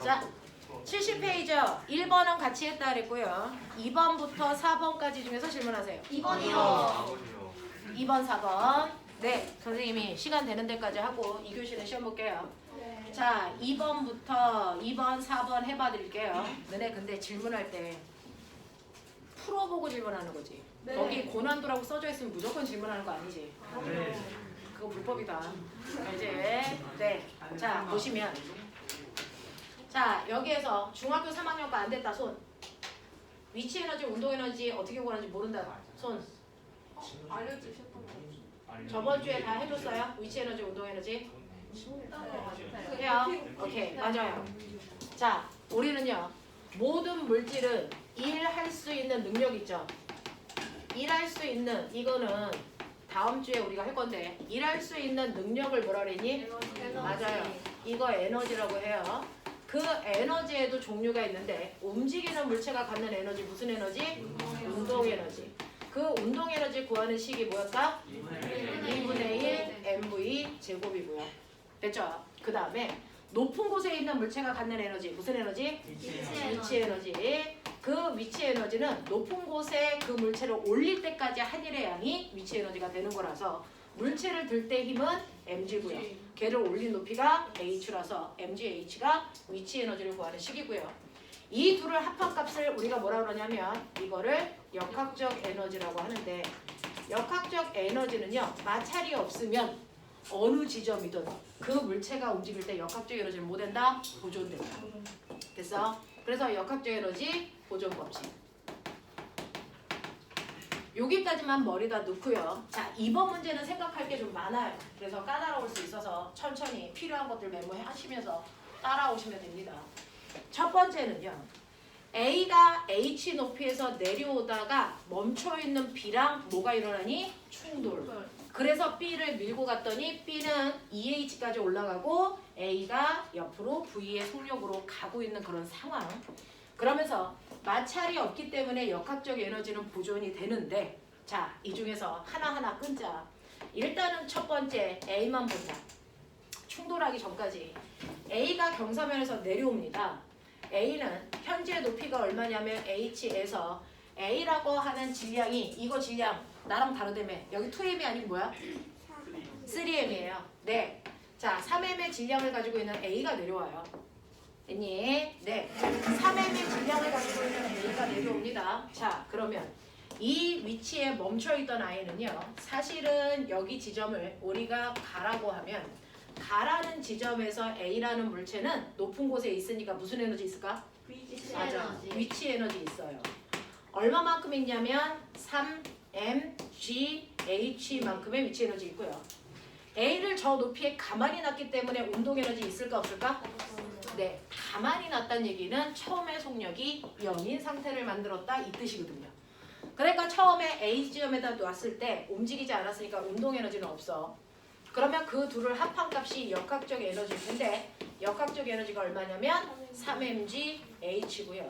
자, 70페이지요. 1번은 같이 했다 그랬고요. 2번부터 4번까지 중에서 질문하세요. 2번이요. 2번, 4번. 네, 선생님이 시간 되는 데까지 하고 2교시는 시험 볼게요. 자, 2번부터 2번, 4번 해봐 드릴게요. 너네 근데 질문할 때 풀어보고 질문하는 거지. 네. 거기 고난도라고 써져 있으면 무조건 질문하는 거 아니지. 그거 불법이다. 이제 네, 자 보시면 자 여기에서 중학교 3학년과 안 됐다 손. 위치 에너지, 운동 에너지 어떻게 구하는지 모른다 손. 알려주셨던 거 같아요. 저번 주에 다 해줬어요? 위치 에너지, 운동 에너지. 해요? 오케이, 맞아요. 자, 우리는요 모든 물질은 일할 수 있는 능력 있죠. 일할 수 있는 이거는 다음 주에 우리가 할 건데 일할 수 있는 능력을 뭐라 그랬니? 맞아요. 이거 에너지라고 해요. 그 에너지에도 종류가 있는데 움직이는 물체가 갖는 에너지 무슨 에너지? 운동 에너지. 그 운동 에너지 구하는 식이 뭐였다? 2분의 1 mv 제곱이고요. 됐죠? 그 다음에 높은 곳에 있는 물체가 갖는 에너지 무슨 에너지? 위치 에너지. 그 위치 에너지는 높은 곳에 그 물체를 올릴 때까지 한 일의 양이 위치 에너지가 되는 거라서 물체를 들 때 힘은 mg고요. 걔를 올린 높이가 h라서 mgh가 위치 에너지를 구하는 식이고요. 이 둘을 합한 값을 우리가 뭐라 그러냐면 이거를 역학적 에너지라고 하는데 역학적 에너지는요 마찰이 없으면 어느 지점이든 그 물체가 움직일 때 역학적 에너지를 못 된다? 보존된다. 됐어? 그래서 역학적 에너지 보존 법칙. 여기까지만 머리다 넣고요. 자, 이번 문제는 생각할 게 좀 많아요. 그래서 까다로울 수 있어서 천천히 필요한 것들 메모하시면서 따라오시면 됩니다. 첫 번째는요. A가 H 높이에서 내려오다가 멈춰있는 B랑 뭐가 일어나니? 충돌. 그래서 B를 밀고 갔더니 B는 EH까지 올라가고 A가 옆으로 V의 속력으로 가고 있는 그런 상황. 그러면서 마찰이 없기 때문에 역학적 에너지는 보존이 되는데 자, 이 중에서 하나하나 끊자. 일단은 첫 번째 A만 본다. 충돌하기 전까지 A가 경사면에서 내려옵니다. A는 현재 높이가 얼마냐면 H에서 A라고 하는 질량이 이거 질량 나랑 다르다며. 여기 2m이 아니고 뭐야? 3m이에요. 네. 자, 3m의 질량을 가지고 있는 A가 내려와요. 됐니? 네. 3m의 질량을 가지고 있는 A가 내려옵니다. 자, 그러면 이 위치에 멈춰있던 I는요. 사실은 여기 지점을 우리가 가라고 하면 가라는 지점에서 A라는 물체는 높은 곳에 있으니까 무슨 에너지 있을까? 맞아. 위치 에너지 있어요. 얼마만큼 있냐면 3mgH만큼의 위치 에너지 있고요. A를 저 높이에 가만히 놨기 때문에 운동 에너지 있을까 없을까? 네, 가만히 놨다는 얘기는 처음에 속력이 0인 상태를 만들었다 이 뜻이거든요. 그러니까 처음에 A 지점에다 놨을 때 움직이지 않았으니까 운동 에너지는 없어. 그러면 그 둘을 합한 값이 역학적 에너지일 텐데 역학적 에너지가 얼마냐면 3mgH고요.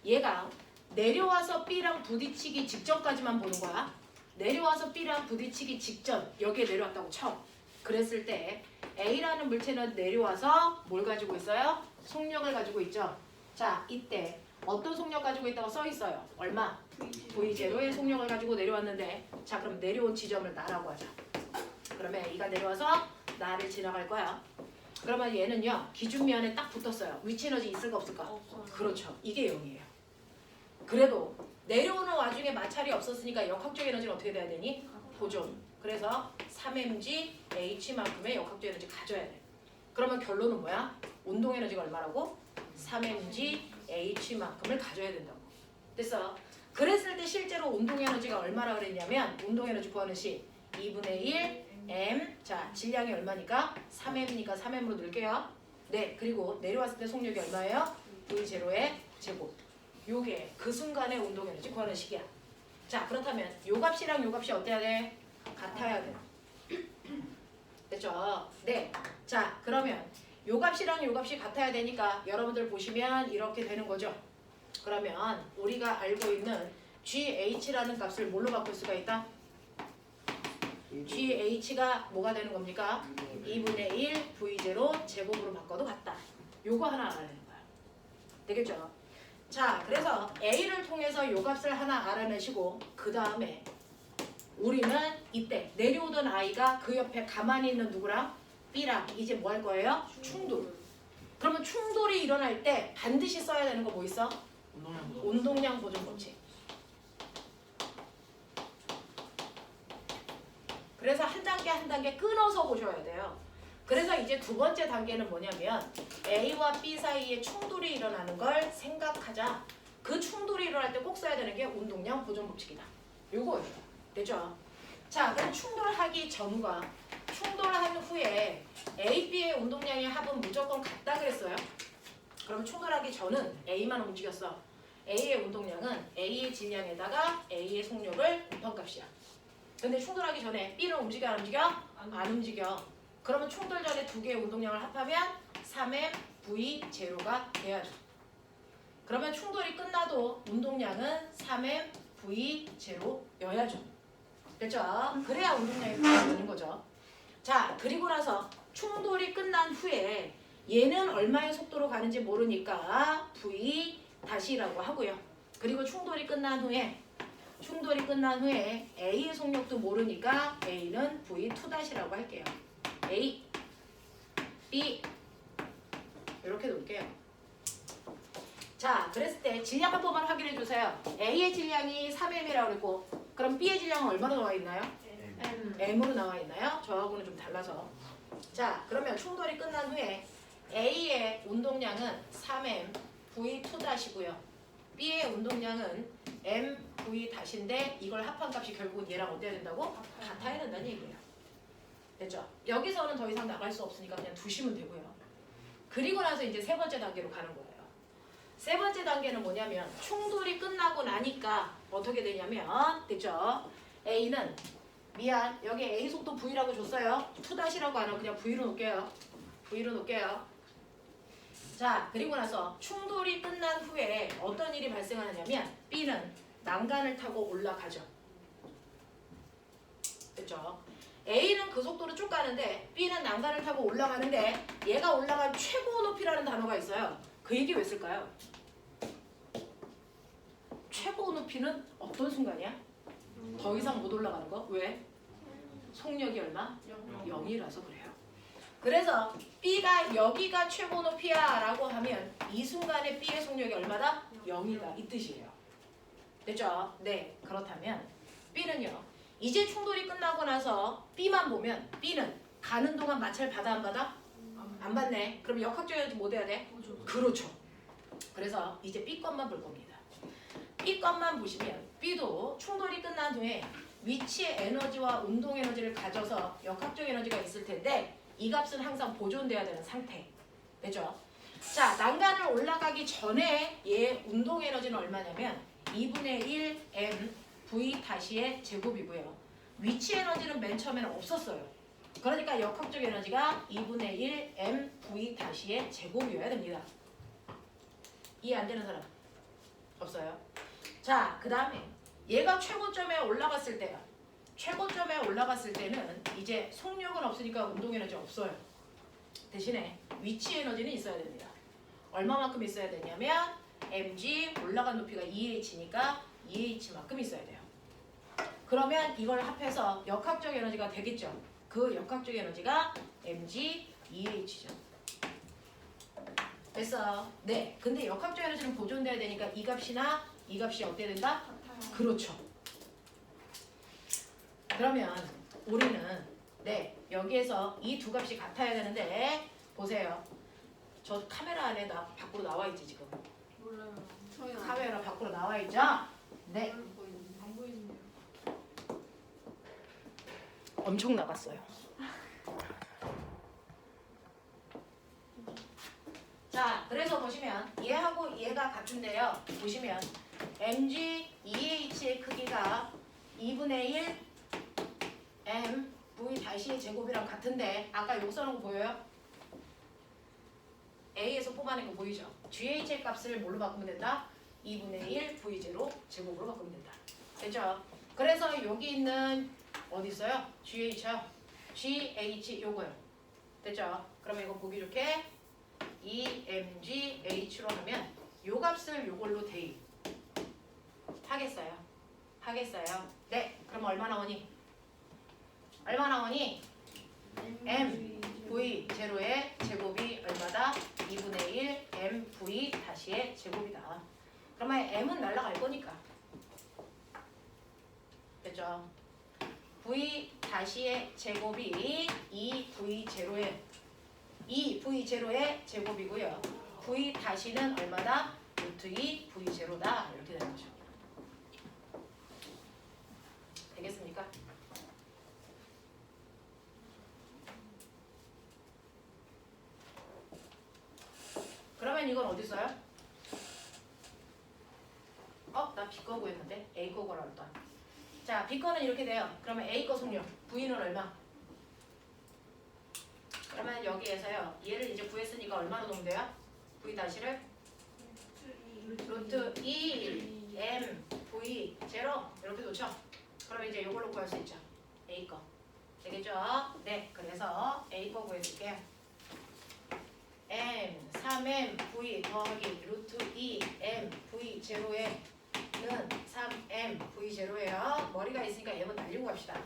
얘가 내려와서 B랑 부딪히기 직전까지만 보는 거야. 내려와서 B랑 부딪히기 직전 여기에 내려왔다고 쳐. 그랬을 때 A라는 물체는 내려와서 뭘 가지고 있어요? 속력을 가지고 있죠. 자, 이때 어떤 속력 가지고 있다고 써 있어요? 얼마? V0의 속력을 가지고 내려왔는데 자, 그럼 내려온 지점을 나라고 하자. 그러면 A가 내려와서 나를 지나갈 거야. 그러면 얘는요 기준면에 딱 붙었어요. 위치 에너지 있을까 없을까? 없어요. 그렇죠. 이게 0이에요. 그래도 내려오는 와중에 마찰이 없었으니까 역학적 에너지는 어떻게 돼야 되니? 보존. 그래서 3mgH만큼의 역학적 에너지 가져야 돼. 그러면 결론은 뭐야? 운동 에너지가 얼마라고? 3mgH만큼을 가져야 된다고. 됐어? 그랬을 때 실제로 운동 에너지가 얼마라 그랬냐면 운동 에너지 구하는 식 2분의 1 m. 자, 질량이 얼마니까? 3m니까 3m으로 넣을게요. 네, 그리고 내려왔을 때 속력이 얼마예요? V0의 제곱. 요게 그 순간의 운동 에너지 구하는 식이야. 자, 그렇다면 요 값이랑 요 값이 어때야 돼? 같아야 돼. 됐죠? 네. 자, 그러면 요 값이랑 요 값이 같아야 되니까 여러분들 보시면 이렇게 되는 거죠. 그러면 우리가 알고 있는 GH라는 값을 뭘로 바꿀 수가 있다? GH가 뭐가 되는 겁니까? 2분의 1 V0 제곱으로 바꿔도 같다. 요거 하나 알아야 되는 거야. 되겠죠? 자, 그래서 A를 통해서 요 값을 하나 알아내시고 그 다음에 우리는 이때 내려오던 I가 그 옆에 가만히 있는 누구랑? B랑 이제 뭐 할 거예요? 충돌. 그러면 충돌이 일어날 때 반드시 써야 되는 거 뭐 있어? 운동량 보존 법칙. 그래서 한 단계 한 단계 끊어서 보셔야 돼요. 그래서 이제 두 번째 단계는 뭐냐면 A와 B 사이에 충돌이 일어나는 걸 생각하자. 그 충돌이 일어날 때 꼭 써야 되는 게 운동량 보존 법칙이다. 요거예요. 되죠? 자, 그럼 충돌하기 전과 충돌한 후에 A, B의 운동량의 합은 무조건 같다 그랬어요. 그럼 충돌하기 전은 A만 움직였어. A의 운동량은 A의 질량에다가 A의 속력을 곱한 값이야. 근데 충돌하기 전에 B는 움직여 안 움직여? 안 움직여. 그러면 충돌 전에 두 개의 운동량을 합하면 3m V0가 돼야죠. 그러면 충돌이 끝나도 운동량은 3m V0여야죠. 됐죠? 그래야 운동량이 되는 거죠. 자, 그리고 나서 충돌이 끝난 후에 얘는 얼마의 속도로 가는지 모르니까 V 다시라고 하고요. 그리고 충돌이 끝난 후에 A의 속력도 모르니까 A는 V2 다시라고 할게요. A, B 이렇게 놓을게요. 자, 그랬을 때 질량 한 번만 확인해 주세요. A의 질량이 3m이라고 그랬고 그럼 B의 질량은 얼마로 나와 있나요? M으로 나와 있나요? 저하고는 좀 달라서. 자, 그러면 충돌이 끝난 후에 A의 운동량은 3m V2 다시고요. B의 운동량은 m v 다시인데 이걸 합한 값이 결국은 얘랑 어때야 된다고? 같아야 된다는 얘기예요. 됐죠? 여기서는 더 이상 나갈 수 없으니까 그냥 두시면 되고요. 그리고 나서 이제 세 번째 단계로 가는 거예요. 세 번째 단계는 뭐냐면 충돌이 끝나고 나니까 어떻게 되냐면 됐죠? A는 미안 여기 A 속도 V라고 줬어요. 2-라고 안 하고 그냥 V로 놓을게요. V로 놓을게요. 자, 그리고 나서 충돌이 끝난 후에 어떤 일이 발생하느냐면 B는 난간을 타고 올라가죠. 됐죠? A는 그 속도로 쭉 가는데 B는 난간을 타고 올라가는데 얘가 올라간 최고 높이라는 단어가 있어요. 그 얘기 왜 쓸까요? 최고 높이는 어떤 순간이야? 더 이상 못 올라가는 거? 왜? 속력이 얼마? 0이라서 그래요. 그래서 B가 여기가 최고 높이야 라고 하면 이 순간에 B의 속력이 얼마다? 0이다 이 뜻이에요. 됐죠? 네, 그렇다면 B는요 이제 충돌이 끝나고 나서 B만 보면 B는 가는 동안 마찰 받아 안 받아? 안 받네. 그럼 역학적이어야지 못 해야 돼? 그렇죠. 그래서 이제 B 것만 볼 겁니다. B 것만 보시면 B도 충돌이 끝난 후에 위치의 에너지와 운동 에너지를 가져서 역학적 에너지가 있을 텐데 이 값은 항상 보존돼야 되는 상태. 되죠? 자, 난간을 올라가기 전에 얘 운동 에너지는 얼마냐면 2분의 1 m v 다시의 제곱이고요. 위치 에너지는 맨 처음에는 없었어요. 그러니까 역학적 에너지가 2분의 1 m v 다시의 제곱이어야 됩니다. 이해 안 되는 사람? 없어요? 자, 그 다음에 얘가 최고점에 올라갔을 때요. 최고점에 올라갔을 때는 이제 속력은 없으니까 운동 에너지 없어요. 대신에 위치 에너지는 있어야 됩니다. 얼마만큼 있어야 되냐면 mg 올라간 높이가 2h니까 2h만큼 있어야 돼요. 그러면 이걸 합해서 역학적 에너지가 되겠죠. 그 역학적 에너지가 mg 2h죠. 됐어. 네. 근데 역학적 에너지는 보존돼야 되니까 이 값이나 이 값이 어때야 된다? 그렇죠. 그러면 우리는 네 여기에서 이 두 값이 같아야 되는데 보세요. 저 카메라 안에 나 밖으로 나와 있지 지금. 몰라요. 저희 카메라 밖으로 나와 있죠? 네. 안 보이는데요. 엄청 나갔어요. 자, 그래서 보시면 얘하고 얘가 같은데요. 보시면 mg 2h의 크기가 2분의 1 m v 다시의 제곱이랑 같은데 아까 여기 써놓은 거 보여요? A에서 뽑아낸 거 보이죠? GH의 값을 뭘로 바꾸면 된다? 2분의 1 V0 제곱으로 바꾸면 된다. 됐죠? 그래서 여기 있는 어디 있어요? GH요? GH 요거요. 됐죠? 그러면 이거 보기 좋게 2mgH로 하면 요 값을 요걸로 대입 하겠어요? 하겠어요? 네. 그럼 얼마 나오니? 얼마 나오니? m v 제로의 제곱이 얼마다? 2분의 1 m v 다시의 제곱이다. 그러면 m은 날라갈 거니까. 됐죠? v 다시의 제곱이 2v 제로의 2v 제로의 제곱이고요. v 다시는 얼마다? 루트 2 v 제로다. 이렇게 되는 거죠. 되겠습니까? 그러면 이건 어디 써요? 나 B 거 구했는데 A 거 구하라. 자, B 거는 이렇게 돼요. 그러면 A 거 속력 V는 얼마? 그러면 여기에서요. 얘를 이제 구했으니까 얼마로 놓으면 돼요? V 다시를 루트 2 M V 제로 이렇게 놓죠. 그러면 이제 이걸로 구할 수 있죠. A 거 되겠죠? 네, 그래서 A 거 구해줄게요. M 3M V 더하기 루트 2 M V 제로에 는 3M V 제로예요. 머리가 있으니까 M은 날리고 갑시다.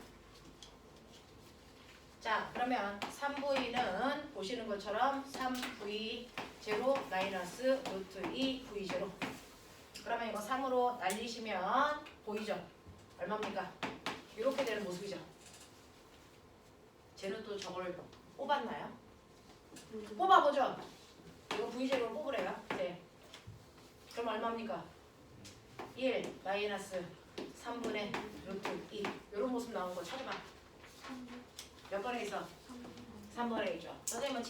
자, 그러면 3V는 보시는 것처럼 3V 제로 마이너스 루트 2 V 제로. 그러면 이거 3으로 날리시면 보이죠? 얼마입니까? 이렇게 되는 모습이죠. 쟤는 또 저걸 뽑았나요? 뽑아보죠. 이거 V 제로를 뽑으래요. 네. 그럼 얼마입니까? 1 마이너스 3분의 루트 2 이런 모습 나온 거 찾아봐. 몇 번에 있어? 3번에 있죠. 선생님은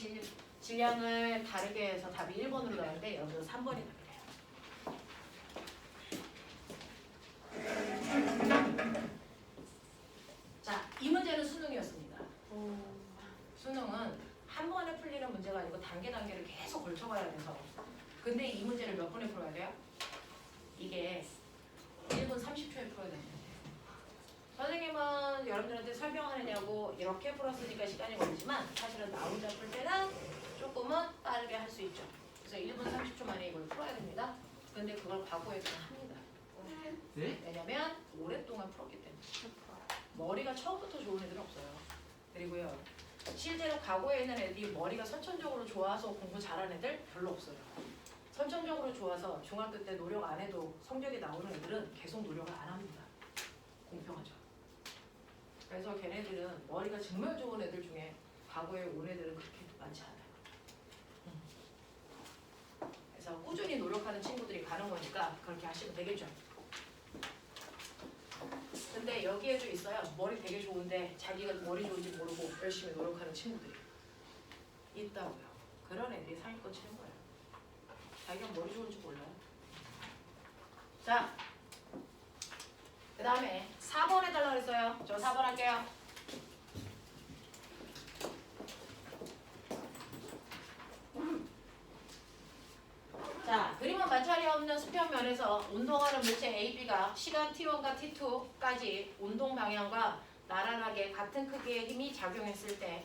질량을 다르게 해서 답이 1번으로 나오는데 여기서 3번이 답이래요. 자, 이 문제는 수능이었습니다. 수능은 한 번에 풀리는 문제가 아니고 단계를 계속 걸쳐가야 돼서. 근데 이 문제를 몇 번에 풀어야 돼요? 이게 1분 30초에 풀어야 되는데 선생님은 여러분들한테 설명하느냐고 이렇게 풀었으니까 시간이 걸리지만 사실은 나 혼자 풀 때는 조금은 빠르게 할 수 있죠. 그래서 1분 30초 만에 이걸 풀어야 됩니다. 근데 그걸 과거에도 합니다. 네? 왜냐면 오랫동안 풀었기 때문에. 머리가 처음부터 좋은 애들은 없어요. 그리고요. 실제로 과거에 있는 애들이 머리가 선천적으로 좋아서 공부 잘하는 애들 별로 없어요. 선천적으로 좋아서 중학교 때 노력 안 해도 성적이 나오는 애들은 계속 노력을 안 합니다. 공평하죠. 그래서 걔네들은 머리가 정말 좋은 애들 중에 과거에 온 애들은 그렇게 많지 않아요. 그래서 꾸준히 노력하는 친구들이 가는 거니까 그렇게 하시면 되겠죠. 근데 여기에도 있어요. 머리 되게 좋은데 자기가 머리 좋은지 모르고 열심히 노력하는 친구들이 있다고요. 그런 애들이 상위권 치는 거예요. 자기가 머리 좋은지 몰라요. 자, 그 다음에 4번 해달라고 그랬어요. 저 4번 할게요. 자, 그림은 마찰이 없는 수평면에서 운동하는 물체 A, B가 시간 T1과 T2까지 운동 방향과 나란하게 같은 크기의 힘이 작용했을 때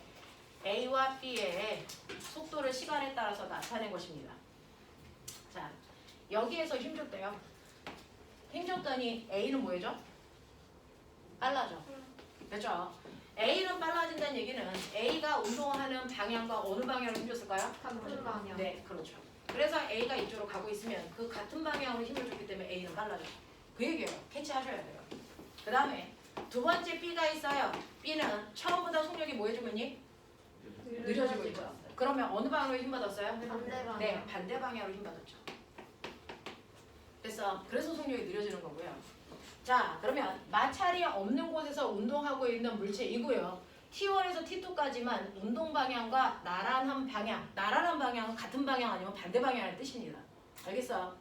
A와 B의 속도를 시간에 따라서 나타낸 것입니다. 자, 여기에서 힘 줬대요. 힘 줬더니 A는 뭐예요? 빨라져. 그렇죠? A는 빨라진다는 얘기는 A가 운동하는 방향과 어느 방향으로 힘 줬을까요? 같은 방향. 네, 그렇죠. 그래서 A가 이쪽으로 가고 있으면 그 같은 방향으로 힘을 줬기 때문에 A는 빨라져. 그 얘기예요. 캐치하셔야 돼요. 그 다음에 두 번째 B가 있어요. B는 처음보다 속력이 뭐 해주고 있니? 느려지고 있죠. 그러면 어느 방향으로 힘 받았어요? 반대 방향. 네, 반대 방향으로 힘 받았죠. 그래서 속력이 느려지는 거고요. 자, 그러면 마찰이 없는 곳에서 운동하고 있는 물체이고요. T1에서 T2까지만 운동 방향과 나란한 방향은 같은 방향 아니면 반대 방향의 뜻입니다. 알겠어요?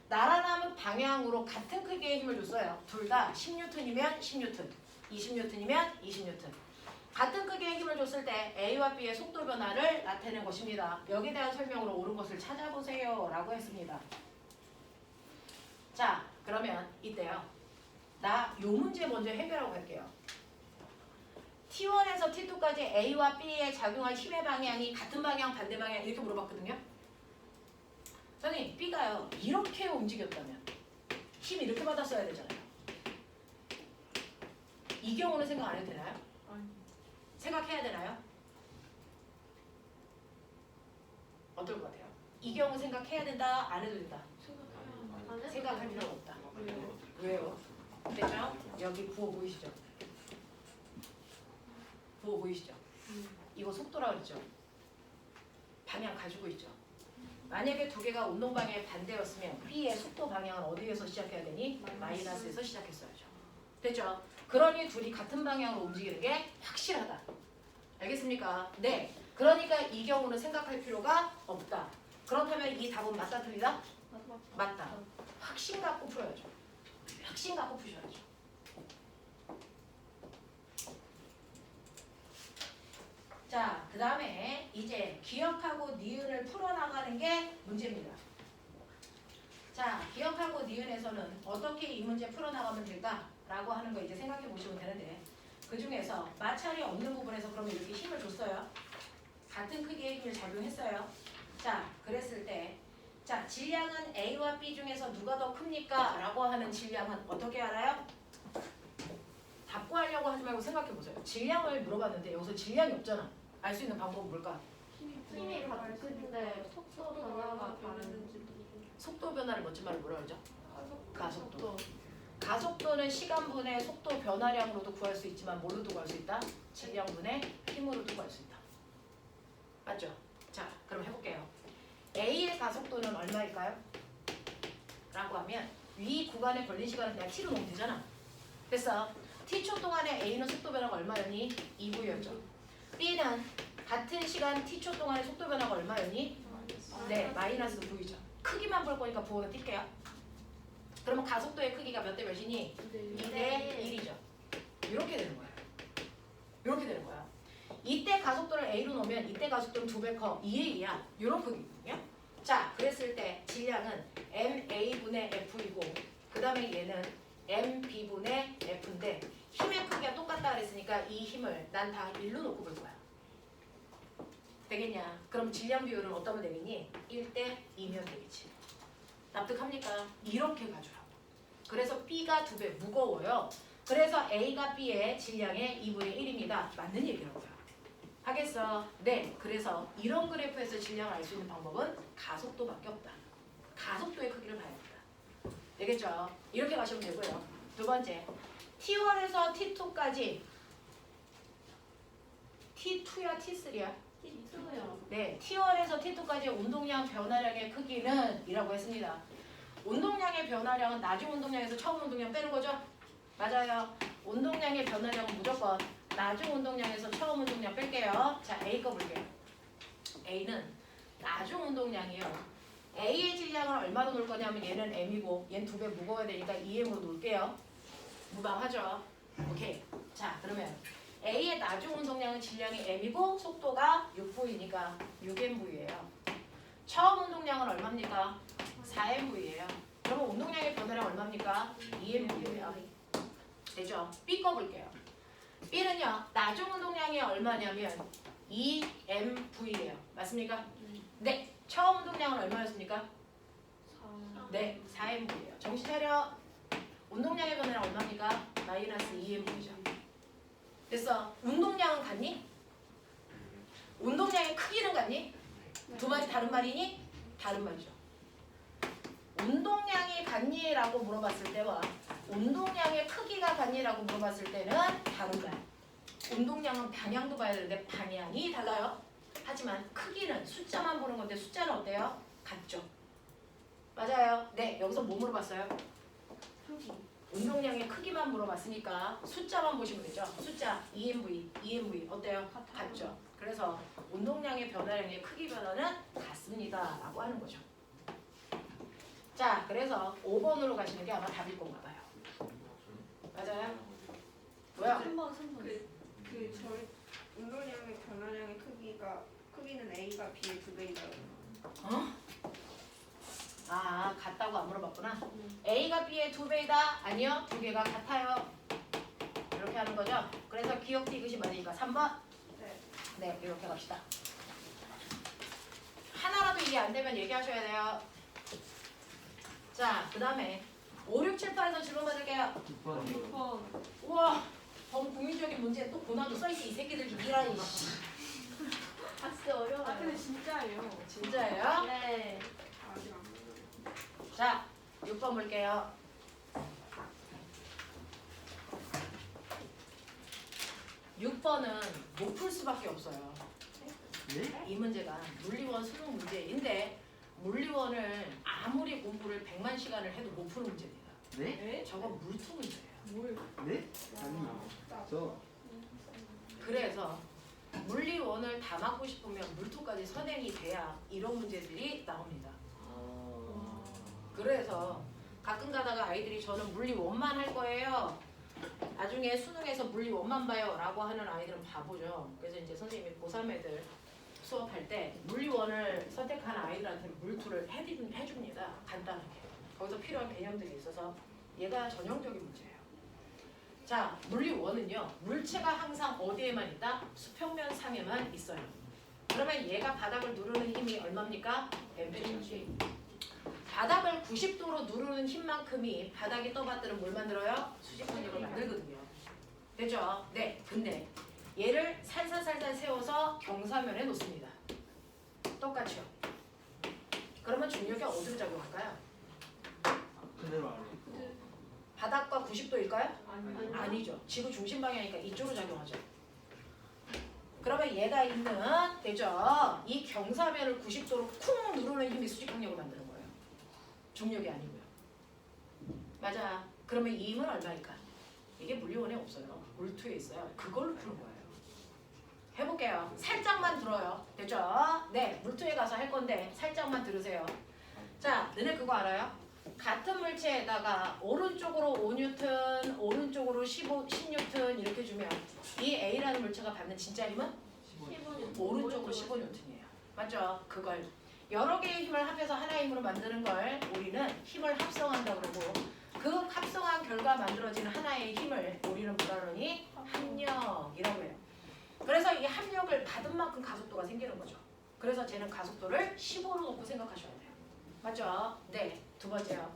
나란한 방향으로 같은 크기의 힘을 줬어요. 둘 다 10N이면 10N, 20N이면 20N. 같은 크기의 힘을 줬을 때 A와 B의 속도 변화를 나타내는 것입니다. 여기에 대한 설명으로 옳은 것을 찾아보세요 라고 했습니다. 자, 그러면 이때요. 나 요 문제 먼저 해결하고 갈게요. T1에서 T2까지 A와 B에 작용할 힘의 방향이 같은 방향, 반대 방향 이렇게 물어봤거든요. 선생님 그랬더니 B가요. 이렇게 움직였다면 힘 이렇게 받았어야 되잖아요. 이 경우는 생각 안 해도 되나요? 아니. 생각해야 되나요? 어떨 것 같아요? 이 경우 생각해야 된다? 안 해도 된다? 생각할 필요가 없다. 왜요? 왜요? 됐죠? 여기 부호 보이시죠? 부호 보이시죠? 이거 속도라 그랬죠? 방향 가지고 있죠? 만약에 두 개가 운동 방향의 반대였으면 B의 속도 방향은 어디에서 시작해야 되니? 마이너스에서 시작했어야죠. 됐죠? 그러니 둘이 같은 방향으로 움직이는 게 확실하다. 알겠습니까? 네. 그러니까 이 경우는 생각할 필요가 없다. 그렇다면 이 답은 맞다 틀리다? 맞다. 확신 갖고 풀어야죠. 확신 갖고 푸셔야죠. 자, 그 다음에 이제 기억하고 니은을 풀어나가는 게 문제입니다. 자, 기억하고 니은에서는 어떻게 이 문제 풀어나가면 될까라고 하는 거 이제 생각해 보시면 되는데 그 중에서 마찰이 없는 부분에서 그러면 이렇게 힘을 줬어요. 같은 크기의 힘을 작용했어요. 자, 그랬을 때 자, 질량은 A와 B 중에서 누가 더 큽니까? 라고 하는 질량은 어떻게 알아요? 답 구하려고 하지 말고 생각해 보세요. 질량을 물어봤는데 여기서 질량이 없잖아. 알 수 있는 방법은 뭘까? 힘이 같은데 속도 변화가 다른지 속도 변화를 멋진 말로 뭐라 그러죠? 가속도. 가속도는 시간분의 속도 변화량으로도 구할 수 있지만 뭘로도 구할 수 있다? 질량분의 힘으로도 구할 수 있다. 맞죠? 자, 그럼 해볼게요. A의 가속도는 얼마일까요? 라고 하면 위 구간에 걸린 시간은 그냥 t로 놓으면 되잖아. 됐어. t초 동안에 A는 속도 변화가 얼마였니? 2V였죠. B는 같은 시간 t초 동안의 속도 변화가 얼마였니? 네, 마이너스 V죠. 크기만 볼 거니까 부호는 뛸게요. 그러면 가속도의 크기가 몇 대 몇이니? 2대 1이죠. 이렇게 되는 거예요. 이렇게 되는 거야. 이때 가속도를 A로 놓으면 이때 가속도는 2배 커. 2의 2야. 이런 크기거든요. 자, 그랬을 때 질량은 MA분의 F이고 그 다음에 얘는 MB분의 F인데 힘의 크기가 똑같다 그랬으니까 이 힘을 난 다 1로 놓고 볼 거야. 되겠냐? 그럼 질량 비율은 어떠면 되겠니? 1대 2면 되겠지. 납득합니까? 이렇게 가주라고. 그래서 B가 2배 무거워요. 그래서 A가 B의 질량의 2분의 1입니다. 맞는 얘기라고요. 하겠어? 네. 그래서 이런 그래프에서 질량을 알 수 있는 방법은 가속도밖에 없다. 가속도의 크기를 봐야겠다. 되겠죠? 이렇게 가시면 되고요. 두 번째, T1에서 T2까지 T2야 T3야? T2요. 네, T1에서 T2까지 운동량 변화량의 크기는 이라고 했습니다. 운동량의 변화량은 나중 운동량에서 처음 운동량 빼는 거죠? 맞아요. 운동량의 변화량은 무조건 나중 운동량에서 처음 운동량 뺄게요. 자, A 거 볼게요. A는 나중 운동량이요. A의 질량을 얼마로 놓을 거냐면 얘는 M이고 얘는 2배 무거워야 되니까 2M으로 놓을게요. 무방하죠? 오케이. 자, 그러면 A의 나중 운동량은 질량이 M이고 속도가 6V니까 6MV예요. 처음 운동량은 얼마입니까? 4MV예요. 그러면 운동량의 변화량 얼마입니까? 2MV예요. 되죠? B 거 볼게요. B는요. 나중 운동량이 얼마냐면 2MV예요. 맞습니까? 네. 처음 운동량은 얼마였습니까? 네. 4MV예요. 정신 차려. 운동량의 변화량 얼마입니까? 마이너스 2MV죠. 됐어. 운동량은 같니? 운동량의 크기는 같니? 두 마디 다른 말이니? 다른 말이죠. 운동량이 같니?라고 물어봤을 때와 운동량의 크기가 같니?라고 물어봤을 때는 다른 거야. 운동량은 방향도 봐야 되는데 방향이 달라요. 하지만 크기는 숫자만 보는 건데 숫자는 어때요? 같죠. 맞아요. 네, 여기서 뭐 물어봤어요? 크기. 운동량의 크기만 물어봤으니까 숫자만 보시면 되죠. 숫자 2MV, 2MV 어때요? 같죠. 그래서 운동량의 변화량의 크기 변화는 같습니다. 라고 하는 거죠. 자, 그래서 5번으로 가시는 게 아마 답일 건가 봐요. 맞아요? 뭐야? 3번. 저희 운동량의 변화량의 크기는 A가 B의 2배이다. 어? 아, 같다고 안 물어봤구나. A가 B의 2배이다? 아니요, 2개가 같아요. 이렇게 하는 거죠. 그래서 기억 디귿이 맞으니까 3번? 네. 네, 이렇게 갑시다. 하나라도 이게 안 되면 얘기하셔야 돼요. 자, 그 다음에 5, 6, 7, 8에서 질문 받을게요. 6번. 6번. 우와, 범국민적인 문제 또 고난도 써있지. 이 새끼들 좀 이라니. 아 진짜 어려워요. 아 근데 진짜예요. 진짜예요? 네. 아직 안 만나요. 자, 6번 볼게요. 6번은 못 풀 수밖에 없어요. 네? 이 문제가 물리원 수능 문제인데 물리원을 아무리 공부를 100만 시간을 해도 못 푸는 문제입니다. 네? 저건 물투 문제예요. 뭘? 네? 아니요. 저 그래서 물리원을 다 맞고 싶으면 물투까지 선행이 돼야 이런 문제들이 나옵니다. 그래서 가끔 가다가 아이들이 저는 물리원만 할 거예요. 나중에 수능에서 물리원만 봐요 라고 하는 아이들은 바보죠. 그래서 이제 선생님이 고3 애들 수업할 때 물리원을 선택하는 아이들한테 물투를 해줍니다. 간단하게. 거기서 필요한 개념들이 있어서 얘가 전형적인 문제예요. 자, 물리원은요. 물체가 항상 어디에만 있다? 수평면 상에만 있어요. 그러면 얘가 바닥을 누르는 힘이 얼마입니까? mg. 바닥을 90도로 누르는 힘만큼이 바닥이 떠받드는 뭘 만들어요? 수직선역을 만들거든요. 됐죠? 네. 근데 얘를 살살살살 세워서 경사면에 놓습니다. 똑같죠? 그러면 중력이 어디로 작용할까요? 그대로 알아요. 바닥과 90도일까요? 아니. 아니죠. 지구 중심 방향이니까 이쪽으로 작용하죠. 그러면 얘가 있는 되죠? 이 경사면을 90도로 쿵 누르는 힘이 수직항력을 만드는 거예요. 중력이 아니고요. 맞아. 그러면 이 힘은 얼마일까? 이게 물리원에 없어요. 물투에 있어요. 그걸로 푸는 거예요. 해볼게요. 살짝만 들어요. 됐죠? 네. 물투에 가서 할 건데 살짝만 들으세요. 자, 너네 그거 알아요? 같은 물체에다가 오른쪽으로 5N, 오른쪽으로 10N 이렇게 주면 이 A라는 물체가 받는 진짜 힘은 15년. 오른쪽으로 15N이에요. 맞죠? 그걸 여러 개의 힘을 합해서 하나의 힘으로 만드는 걸 우리는 힘을 합성한다 그러고 그 합성한 결과 만들어지는 하나의 힘을 우리는 뭐라 그러니? 합력이라고 해요. 그래서 이 합력을 받은 만큼 가속도가 생기는 거죠. 그래서 쟤는 가속도를 15로 놓고 생각하셔야 돼요. 맞죠? 네. 두 번째요.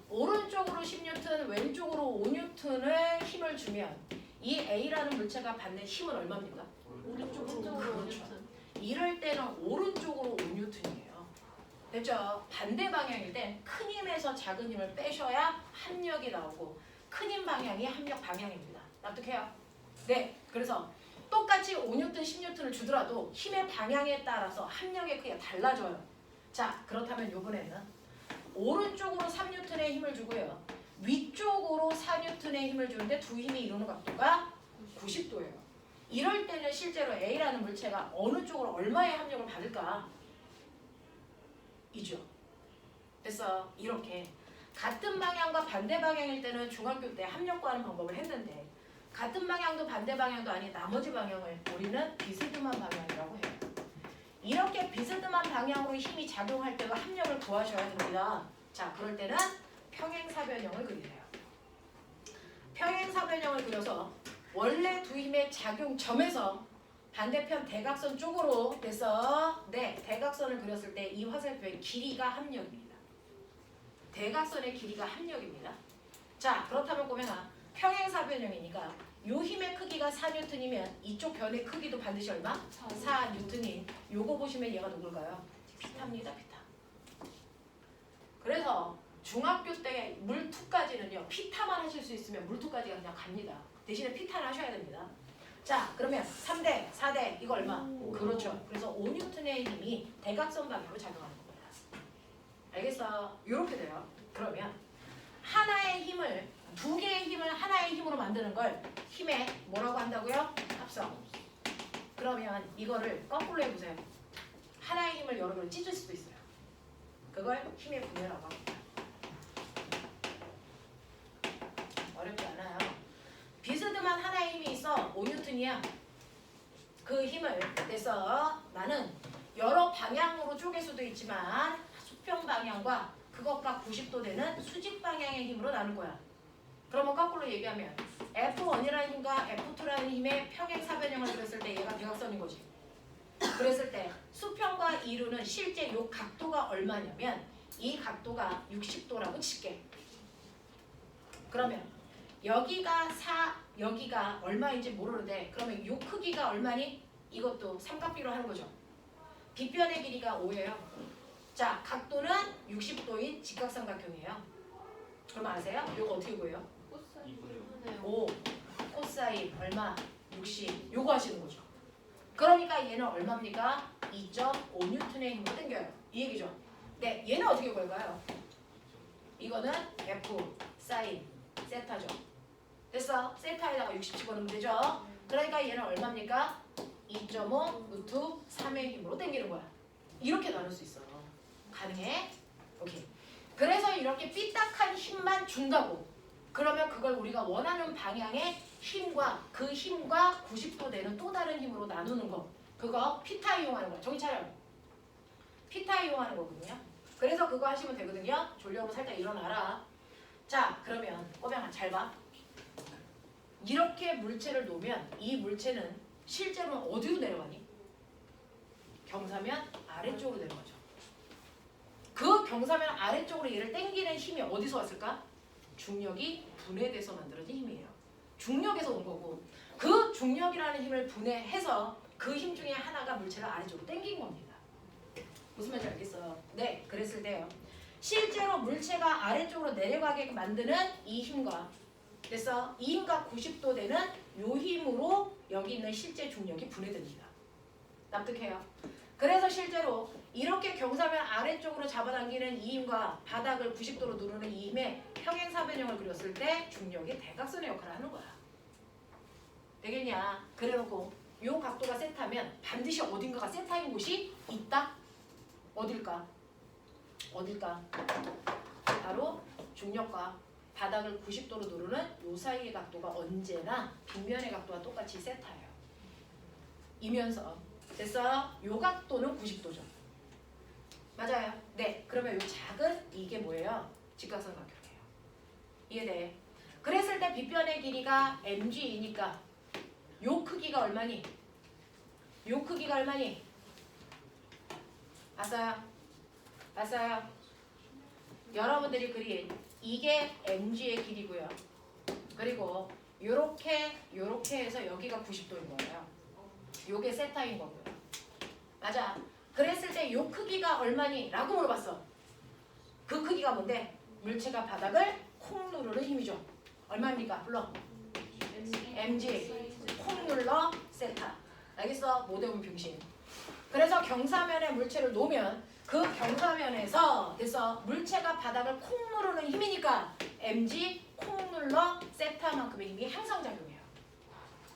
오른쪽으로 10N, 왼쪽으로 5N의 힘을 주면 이 A라는 물체가 받는 힘은 얼마입니까? 오른쪽으로 그렇죠. 5N. 이럴 때는 오른쪽으로 5N이에요. 됐죠? 반대 방향일 땐 큰 힘에서 작은 힘을 빼셔야 합력이 나오고 큰 힘 방향이 합력 방향입니다. 납득해요? 네. 그래서 똑같이 5N, 10N을 주더라도 힘의 방향에 따라서 합력의 크기가 달라져요. 자, 그렇다면 이번에는 오른쪽으로 3N의 힘을 주고요. 위쪽으로 4N의 힘을 주는데 두 힘이 이루는 각도가 90도예요. 이럴 때는 실제로 A라는 물체가 어느 쪽으로 얼마의 합력을 받을까? 이죠. 됐어. 이렇게 같은 방향과 반대 방향일 때는 중학교 때 합력 구하는 방법을 했는데 같은 방향도 반대 방향도 아닌 나머지 방향을 우리는 비스듬한 방향이라고 해요. 이렇게 비스듬한 방향으로 힘이 작용할 때도 합력을 구하셔야 됩니다. 자, 그럴 때는 평행사변형을 그리세요. 평행사변형을 그려서 원래 두 힘의 작용점에서 반대편 대각선 쪽으로 돼서 네, 대각선을 그렸을 때 이 화살표의 길이가 합력입니다. 대각선의 길이가 합력입니다. 자, 그렇다면 꼬맹아, 평행사변형이니까 이 힘의 크기가 4N이면 이쪽 변의 크기도 반드시 얼마? 4N인 요거 보시면 얘가 누굴까요? 피타입니다. 피타. 그래서 중학교 때 물투까지는요. 피타만 하실 수 있으면 물투까지가 그냥 갑니다. 대신에 피타를 하셔야 됩니다. 자, 그러면 3대, 4대 이거 얼마? 그렇죠. 그래서 5N의 힘이 대각선 방향으로 작용하는 겁니다. 알겠어? 이렇게 돼요. 그러면 하나의 힘을 두 개의 힘을 하나의 힘으로 만드는 걸 힘의 뭐라고 한다고요? 합성. 그러면 이거를 거꾸로 해보세요. 하나의 힘을 여러 개로 찢을 수도 있어요. 그걸 힘의 분해라고 합니다. 어렵지 않아요. 비스듬한 하나의 힘이 있어. 5N이야. 그 힘을 내서 나는 여러 방향으로 쪼갤 수도 있지만 수평 방향과 그것과 90도 되는 수직 방향의 힘으로 나눌 거야. 그러면 거꾸로 얘기하면 F1이라는 힘과 F2라는 힘의 평행사변형을 그렸을 때 얘가 대각선인 거지. 그랬을 때 수평과 이루는 실제 요 각도가 얼마냐면 이 각도가 60도라고 칠게. 그러면 여기가 여기가 얼마인지 모르는데 그러면 이 크기가 얼마니? 이것도 삼각비로 하는 거죠. 빗변의 길이가 5예요. 자, 각도는 60도인 직각삼각형이에요. 그럼 아세요? 이거 어떻게 구해요? 꽃사이. 5 코사인 얼마? 60. 요거 하시는 거죠. 그러니까 얘는 얼마입니까? 2.5N의 힘으로 당겨요. 이 얘기죠. 네, 얘는 어떻게 구할까요? 이거는 F 사인 세타죠. 됐어? 세타에다가 60 집어넣으면 되죠. 그러니까 얘는 얼마입니까? 2.5 루트 3의 힘으로 당기는 거야. 이렇게 나눌 수 있어. 가능해? 오케이. 그래서 이렇게 삐딱한 힘만 준다고. 그러면 그걸 우리가 원하는 방향의 힘과 그 힘과 90도 되는 또 다른 힘으로 나누는 거. 그거 피타 이용하는 거야. 정신 차려. 피타 이용하는 거거든요. 그래서 그거 하시면 되거든요. 졸려오면 살짝 일어나라. 자, 그러면 꼬병아 잘 봐. 이렇게 물체를 놓으면 이 물체는 실제로는 어디로 내려가니? 경사면 아래쪽으로 내려가죠. 그 경사면 아래쪽으로 얘를 당기는 힘이 어디서 왔을까? 중력이 분해돼서 만들어진 힘이에요. 중력에서 온 거고 그 중력이라는 힘을 분해해서 그 힘 중에 하나가 물체를 아래쪽으로 당긴 겁니다. 무슨 말인지 알겠어요? 네, 그랬을 때요. 실제로 물체가 아래쪽으로 내려가게 만드는 이 힘과 됐어? 이 힘과 90도 되는 요 힘으로 여기 있는 실제 중력이 분해됩니다. 납득해요? 그래서 실제로 이렇게 경사면 아래쪽으로 잡아당기는 이 힘과 바닥을 90도로 누르는 이 힘의 평행사변형을 그렸을 때 중력이 대각선의 역할을 하는 거야. 되겠냐? 그래놓고 요 각도가 세타면 반드시 어딘가가 세타인 곳이 있다? 어딜까? 어딜까? 바로 중력과 바닥을 90도로 누르는 요 사이의 각도가 언제나 빗면의 각도와 똑같이 세타예요. 이면서 됐어요? 요 각도는 90도죠. 맞아요? 네. 그러면 요 작은 이게 뭐예요? 직각삼각형이에요. 이해돼? 그랬을 때 빗변의 길이가 mg이니까 요 크기가 얼마니? 요 크기가 얼마니? 봤어요? 봤어요? 여러분들이 그린 이게 mg의 길이고요. 그리고 요렇게 해서 여기가 90도인 거예요. 요게 세타인 거고요. 맞아. 그랬을 때 요 크기가 얼마니? 라고 물어봤어. 그 크기가 뭔데? 물체가 바닥을 콩 누르는 힘이죠. 얼마입니까? 불러. mg. 콩 눌러 세타. 알겠어? 못 외우면 병신. 그래서 경사면에 물체를 놓으면 그 경사면에서 그래서 물체가 바닥을 콩 누르는 힘이니까 mg 콩 눌러 세타만큼의 힘이 향상작용해요.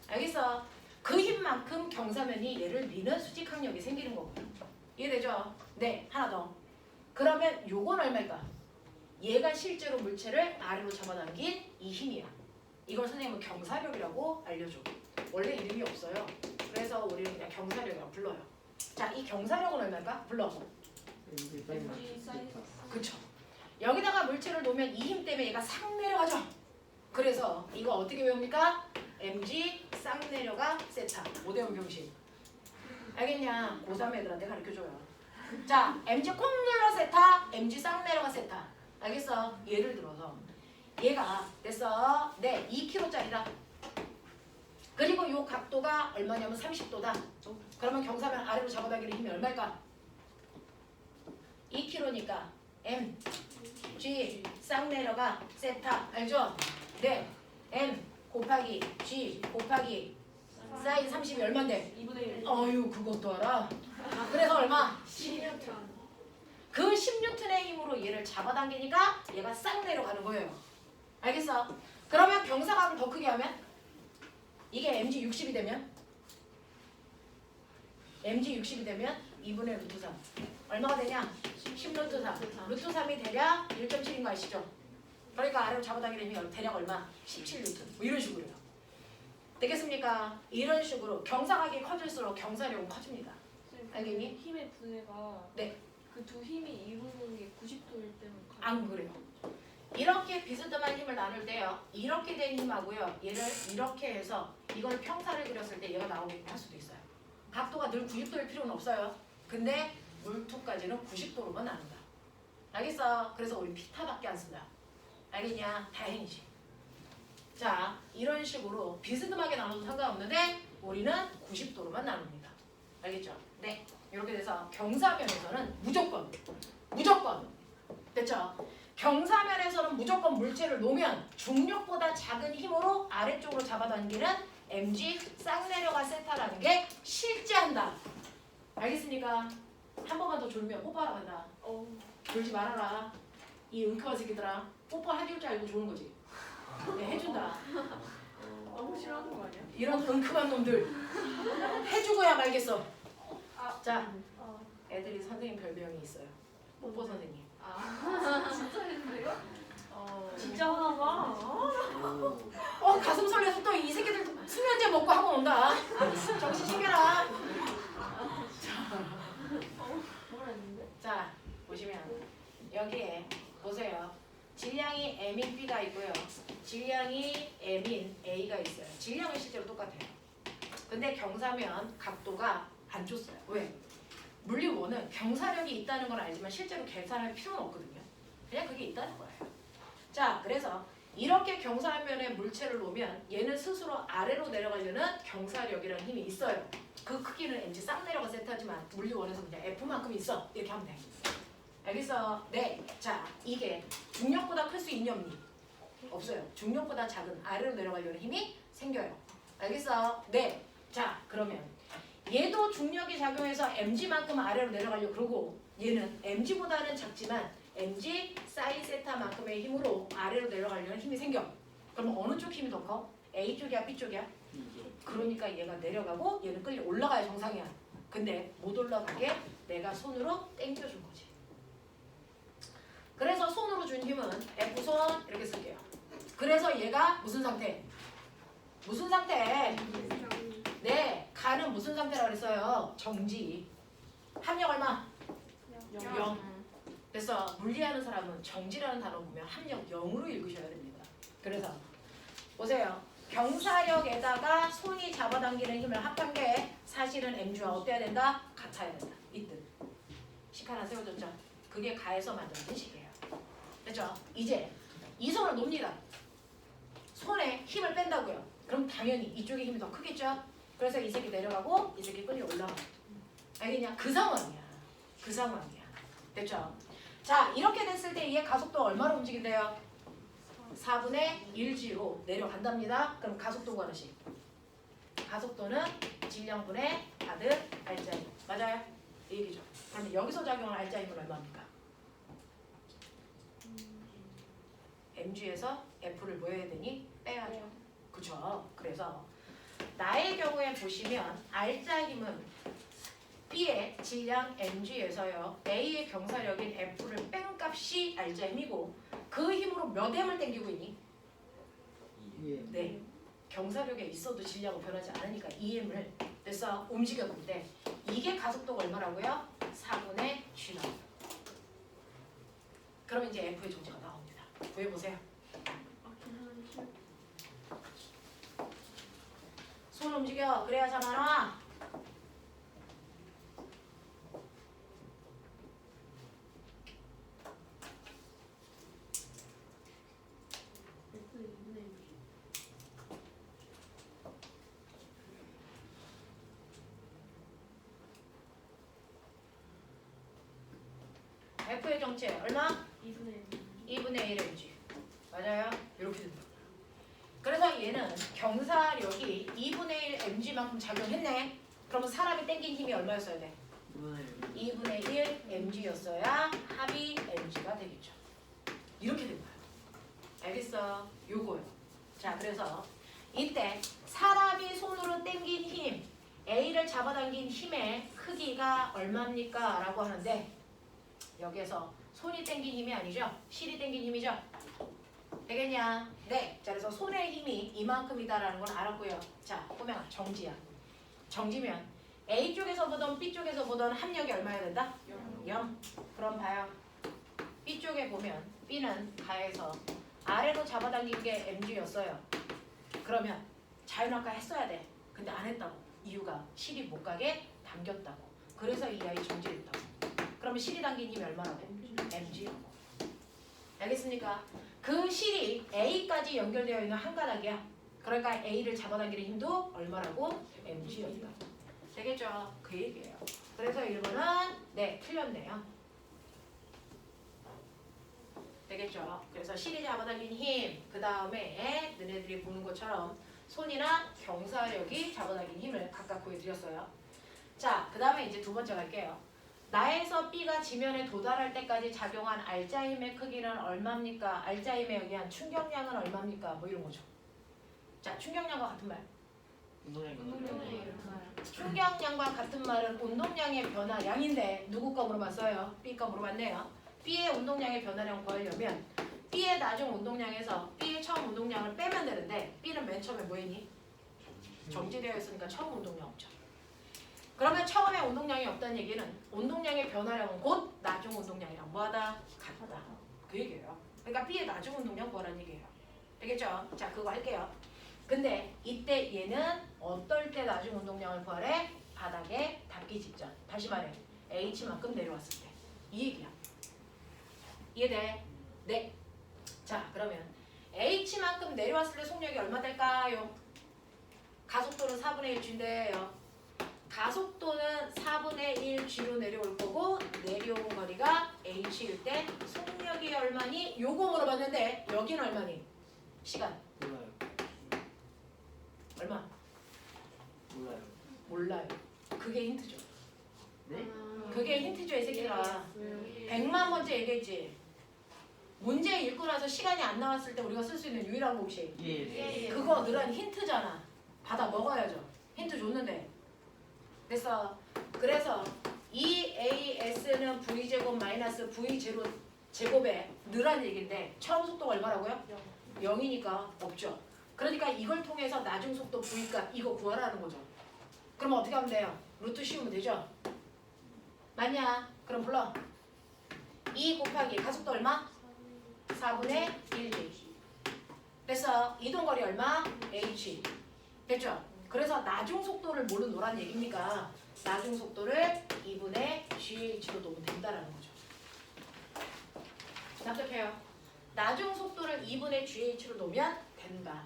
알겠어? 그 힘만큼 경사면이 얘를 미는 수직항력이 생기는 거고요. 이해되죠? 네, 하나 더. 그러면 요건 얼마일까? 얘가 실제로 물체를 아래로 잡아당긴 이 힘이야. 이걸 선생님은 경사력이라고 알려줘. 원래 이름이 없어요. 그래서 우리는 그냥 경사력이라고 불러요. 자, 이 경사력은 얼마일까? 불러. 그쵸. 여기다가 물체를 놓으면 이 힘 때문에 얘가 싹 내려가죠. 그래서 이거 어떻게 외웁니까? mg 싹 내려가 세타. 못 외우면 병신. 알겠냐? 고3 애들한테 가르쳐줘요. 자, mg 콩 눌러 세타, mg 싹 내려가 세타. 알겠어? 예를 들어서 얘가 됐어? 네, 2kg짜리다. 그리고 이 각도가 얼마냐면 30도다. 그러면 경사면 아래로 잡아당기는 힘이 얼마일까? 2kg니까 m, g 싹 내려가 세타. 알죠? 네, m 곱하기 g 곱하기 사인 30이 얼만데? 2분의 1. 어휴, 그것도 알아? 그래서 얼마? 10N. 그 10N의 힘으로 얘를 잡아당기니까 얘가 싹 내려가는 거예요. 알겠어? 그러면 경사각을 더 크게 하면 이게 mg 60이 되면 mg 60이 되면 2분의 루트 3 얼마가 되냐? 10루트 3 루트 3이 대략 1.7인 거 아시죠? 그러니까 아래로 잡아당기는 힘이 대략 얼마? 17N 뭐 이런 식으로요. 되겠습니까? 이런 식으로 경사각이 커질수록 경사력은 커집니다. 알겠니? 힘의 분해가 네. 그 두 힘이 이루는 게 90도일 때는 안 그래요. 이렇게 비스듬한 힘을 나눌 때요. 이렇게 된 힘하고요. 얘를 이렇게 해서 이걸 평사를 그렸을 때 얘가 나오게 할 수도 있어요. 각도가 늘 90도일 필요는 없어요. 근데 물투까지는 90도로만 나눈다. 알겠어? 그래서 우리 피타밖에 안 쓴다. 알겠냐? 다행이지. 자, 이런 식으로 비스듬하게 나눠도 상관없는데 우리는 90도로만 나눕니다. 알겠죠? 네. 이렇게 돼서 경사면에서는 무조건 됐죠? 경사면에서는 무조건 물체를 놓으면 중력보다 작은 힘으로 아래쪽으로 잡아당기는 mg 싹 내려가 세타라는 게 실제한다. 알겠습니까? 한 번만 더 졸면 뽀뽀하러 간다. 졸지 말아라. 이 은큼한 새끼들아. 뽀뽀해줄 줄 알고 조는 거지. 네, 해준다. 너무 싫어하는 거 아니야? 이런 은큼한 놈들 해주고야 말겠어. 자, 애들이 선생님 별명이 있어요. 뽀뽀 선생님. 진짜 했는데요? 진짜 하나 봐. 가슴 설레서 또 이 새끼들 수면제 먹고 학원 온다. 정신 챙겨라. 뭐라 했는데? 자, 보시면 여기에 보세요. 질량이 m인 b가 있고요. 질량이 m인 a가 있어요. 질량은 실제로 똑같아요. 근데 경사면 각도가 안 줬어요. 왜? 물리원은 경사력이 있다는 걸 알지만 실제로 계산할 필요는 없거든요. 그냥 그게 있다는 거예요. 자, 그래서 이렇게 경사면에 물체를 놓으면 얘는 스스로 아래로 내려가려는 경사력이라는 힘이 있어요. 그 크기는 mg 싹 내려가 세타지만 물리원에서 그냥 f만큼 있어. 이렇게 하면 돼. 알겠어? 네. 자, 이게 중력보다 클 수 있냐 없니? 없어요. 중력보다 작은 아래로 내려가려는 힘이 생겨요. 알겠어? 네. 자, 그러면 얘도 중력이 작용해서 mg만큼 아래로 내려가려고 그러고 얘는 mg보다는 작지만 mg 사인 세타만큼의 힘으로 아래로 내려가려는 힘이 생겨. 그럼 어느 쪽 힘이 더 커? A 쪽이야, B 쪽이야? 그러니까 얘가 내려가고 얘는 끌려 올라가야 정상이야. 근데 못 올라가게 내가 손으로 당겨준 거지. 그래서 손으로 준 힘은 F손 이렇게 쓸게요. 그래서 얘가 무슨 상태? 무슨 상태? 네, 가는 무슨 상태라고 그랬어요? 정지. 합력 얼마? 0. 그래서 물리하는 사람은 정지라는 단어 보면 합력 0으로 읽으셔야 됩니다. 그래서 보세요. 경사력에다가 손이 잡아당기는 힘을 합한 게 사실은 mg와 어때야 된다? 같아야 된다. 이 뜻. 식 하나 세워줬죠? 그게 가해서 만들어진 식이에요. 됐죠? 이제 이 손을 놉니다. 손에 힘을 뺀다고요. 그럼 당연히 이쪽에 힘이 더 크겠죠? 그래서 이 새끼 내려가고 이 새끼 끌려 올라가. 알겠냐? 그 상황이야. 그 상황이야. 됐죠? 자, 이렇게 됐을 때 얘 가속도가 얼마로 움직인대요? 4분의 1g로 내려간답니다. 그럼 가속도 구하는 식. 가속도는 질량분의 가득 알짜 힘. 맞아요? 이 얘기죠. 그러면 여기서 작용한 알짜 힘은 얼마입니까? mg에서 f를 뭐 해야 되니? 빼야죠. 그쵸? 그래서 나의 경우에 보시면 알짜 힘은 B의 질량 mg에서요 A의 경사력인 F를 뺀 값이 알짜 힘이고 그 힘으로 몇 M을 당기고 있니? 네. 경사력에 있어도 질량은 변하지 않으니까 2M을 그래서 움직였는데 이게 가속도가 얼마라고요? 4분의 G라고. 그럼 이제 F의 정체가 나옵니다. 구해보세요. 손 움직여. 그래야 잘 나와. F의 정체 얼마? 2분의 1 mg. 맞아요? 이렇게 된다. 그래서 얘는 경사력이 2분의 1 mg만큼 작용했네. 그러면 사람이 당긴 힘이 얼마였어야 돼? 2분의 1 mg였어야 합이 mg가 되겠죠. 이렇게 된 거야. 알겠어? 요거요. 자, 그래서 이때 사람이 손으로 당긴 힘, A를 잡아당긴 힘의 크기가 얼마입니까? 라고 하는데 여기에서 손이 당긴 힘이 아니죠? 실이 당긴 힘이죠? 되겠냐? 네. 자, 그래서 손의 힘이 이만큼이다라는 건 알았고요. 자, 호명아, 정지야. 정지면 A 쪽에서 보던 B 쪽에서 보던 합력이 얼마여야 된다? 0. 그럼 봐요. B 쪽에 보면 B는 가에서 아래로 잡아당긴 게 mg였어요. 그러면 자연학과 했어야 돼. 근데 안 했다고. 이유가 실이 못 가게 당겼다고. 그래서 이 아이 정지했다고. 그러면 실이 당긴 힘이 얼마나 돼? mg. 알겠습니까? 그 실이 A까지 연결되어 있는 한 가닥이야. 그러니까 A를 잡아당기는 힘도 얼마라고? mg였다. 되겠죠? 그 얘기예요. 그래서 1번은 네, 틀렸네요. 되겠죠? 그래서 실이 잡아당긴 힘, 그 다음에 너네들이 보는 것처럼 손이나 경사력이 잡아당긴 힘을 각각 보여드렸어요. 자, 그 다음에 이제 두 번째 갈게요. 나에서 B가 지면에 도달할 때까지 작용한 알자 힘의 크기는 얼마입니까? 알자 힘에 의한 충격량은 얼마입니까? 뭐 이런 거죠. 자, 충격량과 같은 말. 충격량과 같은 말은 운동량의 변화량인데 누구 거 물어봤어요? B 거 물어봤네요. B의 운동량의 변화량 구하려면 B의 나중 운동량에서 B의 처음 운동량을 빼면 되는데 B는 맨 처음에 뭐 했니? 정지되어 있으니까 처음 운동량 없죠. 그러면 처음에 운동량이 없다는 얘기는 운동량의 변화량은 곧 나중 운동량이랑 뭐하다? 같다. 그 얘기예요. 그러니까 B의 나중 운동량 구하라는 얘기예요. 되겠죠? 자, 그거 할게요. 근데 이때 얘는 어떨 때 나중 운동량을 구하래? 바닥에 닿기 직전. 다시 말해. H만큼 내려왔을 때. 이 얘기야. 이해돼? 네. 자, 그러면 H만큼 내려왔을 때 속력이 얼마 될까요? 가속도는 4분의 1g인데요. 가속도는 4분의 1g로 내려올 거고 내려온 거리가 h일 때 속력이 얼마니? 요거 물어봤는데 여기는 얼마니? 시간. 몰라요. 얼마? 몰라요. 몰라요. 그게 힌트죠. 네? 그게 힌트죠, 이 새끼들아. 100만 번째 얘기했지. 문제 읽고 나서 시간이 안 나왔을 때 우리가 쓸 수 있는 유일한 공식. 예. 그거 늘은 힌트잖아. 받아 먹어야죠. 힌트 줬는데. 됐어. 그래서 2AS는 V제곱 마이너스 V0 제곱에 늘한 얘기인데 처음 속도가 얼마라고요? 0이니까 없죠. 그러니까 이걸 통해서 나중 속도 V값 이거 구하라는 거죠. 그럼 어떻게 하면 돼요? 루트 씌우면 되죠? 맞냐? 그럼 불러. 2 곱하기 가속도 얼마? 4분의 1g. 됐어. 이동거리 얼마? h. 됐죠? 그래서 나중 속도를 뭘로 놓으란 얘기입니까? 나중 속도를 2분의 GH로 놓으면 된다라는 거죠. 납득해요? 나중 속도를 2분의 GH로 놓으면 된다.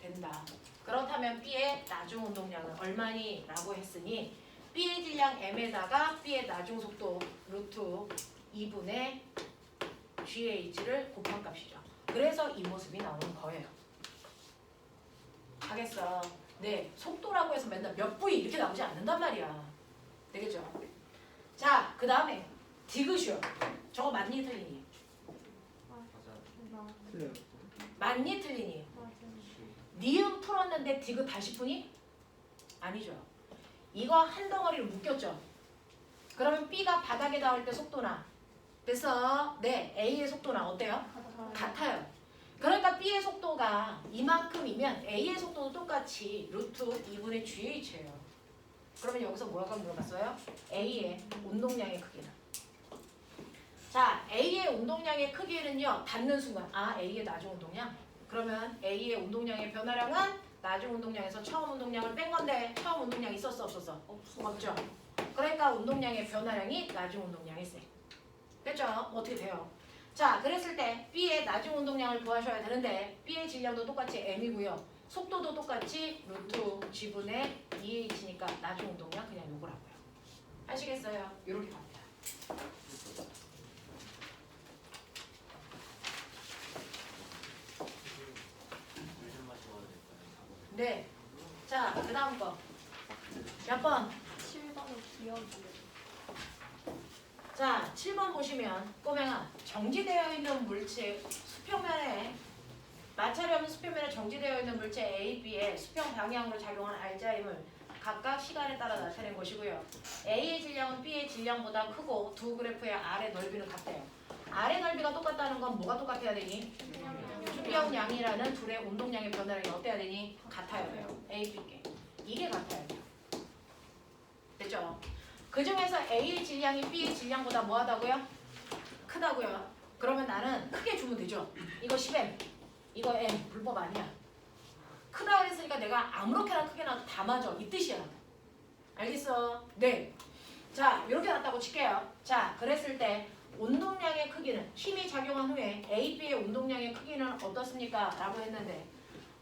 된다. 그렇다면 B의 나중 운동량은 얼마니? 라고 했으니 B의 질량 M에다가 B의 나중 속도 루트 2분의 GH를 곱한 값이죠. 그래서 이 모습이 나오는 거예요. 하겠어. 네, 속도라고 해서 맨날 몇 V 이렇게 나오지 않는단 말이야. 되겠죠? 자, 그 다음에 디귿이요. 저거 맞니 틀리니? 틀려요. 맞니 틀리니? 니은 풀었는데 디귿 다시 푸니? 아니죠. 이거 한 덩어리로 묶였죠. 그러면 B가 바닥에 닿을 때 속도나 그래서 네, A의 속도나 어때요? 같아요. 그러니까 B의 속도가 이만큼이면 A의 속도도 똑같이 루트 2분의 GH예요. 그러면 여기서 뭐라고 물어봤어요? A의 운동량의 크기는. 자, A의 운동량의 크기는요. 닿는 순간 A의 나중 운동량? 그러면 A의 운동량의 변화량은 나중 운동량에서 처음 운동량을 뺀 건데 처음 운동량 있었어 없었어? 없죠. 그러니까 운동량의 변화량이 나중 운동량이 세. 됐죠? 어떻게 돼요? 자, 그랬을 때 B의 나중 운동량을 구하셔야 되는데 B의 질량도 똑같이 M이고요. 속도도 똑같이 루트 G분의 2H니까 나중 운동량 그냥 요거라고요. 아시겠어요? 이렇게 갑니다. 네. 자, 그 다음 거. 몇 번? 7번은 기억이. 자, 7번 보시면 꼬맹아, 정지되어 있는 물체 수평면에 마찰이 없는 수평면에 정지되어 있는 물체 A, B의 수평 방향으로 작용하는 알자임을 각각 시간에 따라 나타낸 것이고요. A의 질량은 B의 질량보다 크고 두 그래프의 아래 넓이는 같대요. 아래 넓이가 똑같다는 건 뭐가 똑같아야 되니? 수평량이라는 둘의 운동량의 변화량이 어때야 되니? 같아야 돼요. A, B께. 이게 같아야 돼요. 됐죠? 그 중에서 A의 질량이 B의 질량보다 뭐하다고요? 크다고요. 그러면 나는 크게 주면 되죠. 이거 10M, 이거 M, 불법 아니야. 크다 그랬으니까 내가 아무렇게나 크게 놔도 다 맞아. 이 뜻이야. 알겠어? 네. 자, 이렇게 놨다고 칠게요. 자, 그랬을 때 운동량의 크기는 힘이 작용한 작용한 후에 A, B의 운동량의 크기는 어떻습니까? 라고 했는데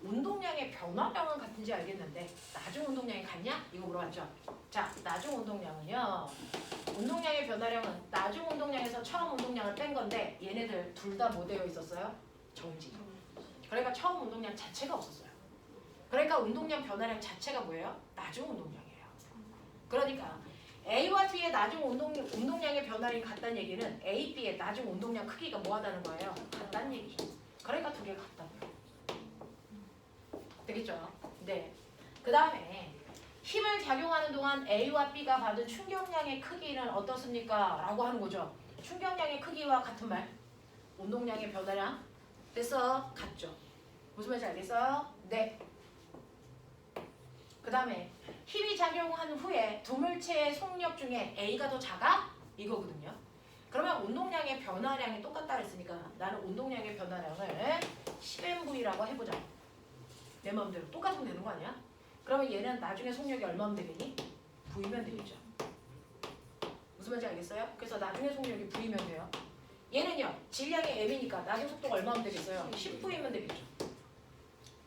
운동량의 변화량은 같은지 알겠는데 나중 운동량이 같냐? 이거 물어봤죠. 자, 나중 운동량은요. 운동량의 변화량은 나중 운동량에서 처음 운동량을 뺀 건데 얘네들 둘 다 뭐 되어 있었어요? 정지. 그러니까 처음 운동량 자체가 없었어요. 그러니까 운동량 변화량 자체가 뭐예요? 나중 운동량이에요. 그러니까 A와 B의 나중 운동량의 변화량이 같다는 얘기는 A, B의 나중 운동량 크기가 뭐하다는 거예요? 같다는 얘기죠. 그러니까 두 개가 같다고요. 되겠죠? 네. 그 다음에 힘을 작용하는 동안 A와 B가 받은 충격량의 크기는 어떻습니까? 라고 하는 거죠. 충격량의 크기와 같은 말. 운동량의 변화량. 됐어? 같죠? 무슨 말인지 알겠어요? 네. 그 다음에 힘이 작용한 후에 두 물체의 속력 중에 A가 더 작아? 이거거든요. 그러면 운동량의 변화량이 똑같다 그랬으니까 나는 운동량의 변화량을 10mv라고 해보자. 내 마음대로 똑같으면 되는 거 아니야? 그러면 얘는 나중에 속력이 얼마면 되겠니? V면 되겠죠. 무슨 말인지 알겠어요? 그래서 나중에 속력이 V면 돼요. 얘는요. 질량이 M이니까 나중 속도가 얼마면 되겠어요? 10V면 되겠죠.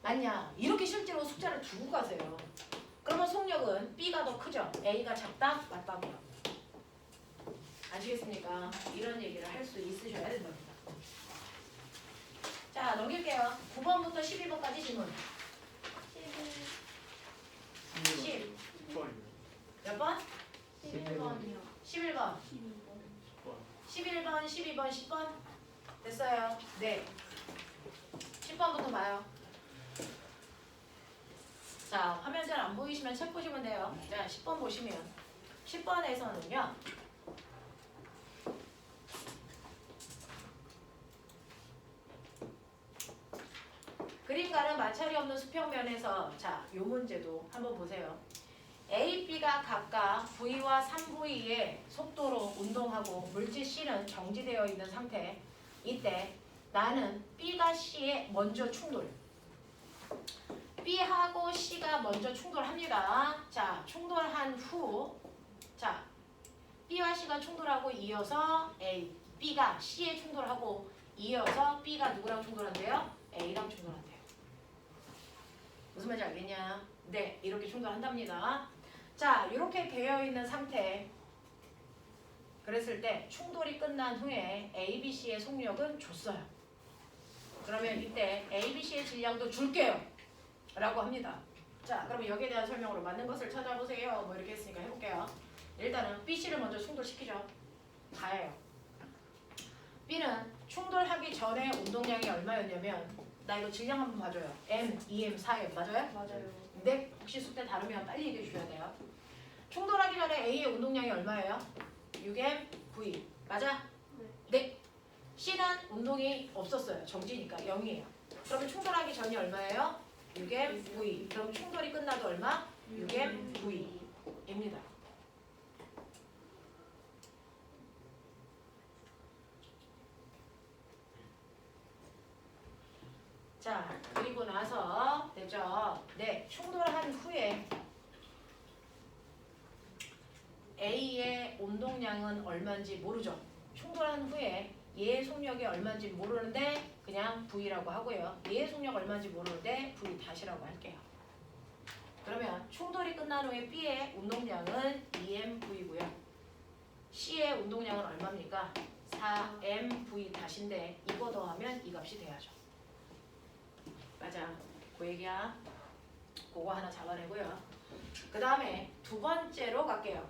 맞냐? 이렇게 실제로 숫자를 두고 가세요. 그러면 속력은 B가 더 크죠? A가 작다? 맞다고요. 아시겠습니까? 이런 얘기를 할 수 있으셔야 된답니다. 자, 넘길게요. 9번부터 12번까지 질문. 10. 몇 번? 11번이요. 11번. 11번, 12번, 10번. 됐어요. 네. 10번부터 봐요. 자, 화면 잘 안 보이시면 책 보시면 돼요. 자, 10번 보시면 10번에서는요. 그림과는 마찰이 없는 수평면에서 자, 요 문제도 한번 보세요. A, B가 각각 V와 3V의 속도로 운동하고 물질 C는 정지되어 있는 상태. 이때 나는 B가 C에 먼저 충돌. B하고 C가 먼저 충돌합니다. 자, 충돌한 후, 자, B와 C가 충돌하고 이어서 A, B가 C에 충돌하고 이어서 B가 누구랑 충돌한대요? A랑 충돌한대요. 무슨 말인지 알겠냐? 네, 이렇게 충돌한답니다. 자, 이렇게 되어 있는 상태. 그랬을 때 충돌이 끝난 후에 A, B, C의 속력은 줬어요. 그러면 이때 A, B, C의 질량도 줄게요. 라고 합니다. 자, 그러면 여기에 대한 설명으로 맞는 것을 찾아보세요. 뭐 이렇게 했으니까 해볼게요. 일단은 B, C를 먼저 충돌시키죠. 다예요. B는 충돌하기 전에 운동량이 얼마였냐면 나 이거 질량 한번 봐줘요. M, 2M, 4M 맞아요? 맞아요. 네, 혹시 숙제 다르면 빨리 얘기해 주셔야 돼요. 충돌하기 전에 A의 운동량이 얼마예요? 6M, V 맞아? 네. C는 운동이 없었어요. 정지니까 0이에요. 그러면 충돌하기 전이 얼마예요? 6M, V. 그럼 충돌이 끝나도 얼마? 6M, V입니다. 자, 그리고 나서 됐죠? 네, 충돌한 후에 A의 운동량은 얼마인지 모르죠? 충돌한 후에 얘의 속력이 얼마인지 모르는데 그냥 V라고 하고요. 얘의 속력 얼마인지 모르는데 V 다시라고 할게요. 그러면 충돌이 끝난 후에 B의 운동량은 2mV고요. C의 운동량은 얼마입니까? 4mV 다시인데 이거 더하면 이 값이 돼야죠. 맞아. 그 얘기야. 그거 하나 잡아내고요. 그 다음에 두 번째로 갈게요.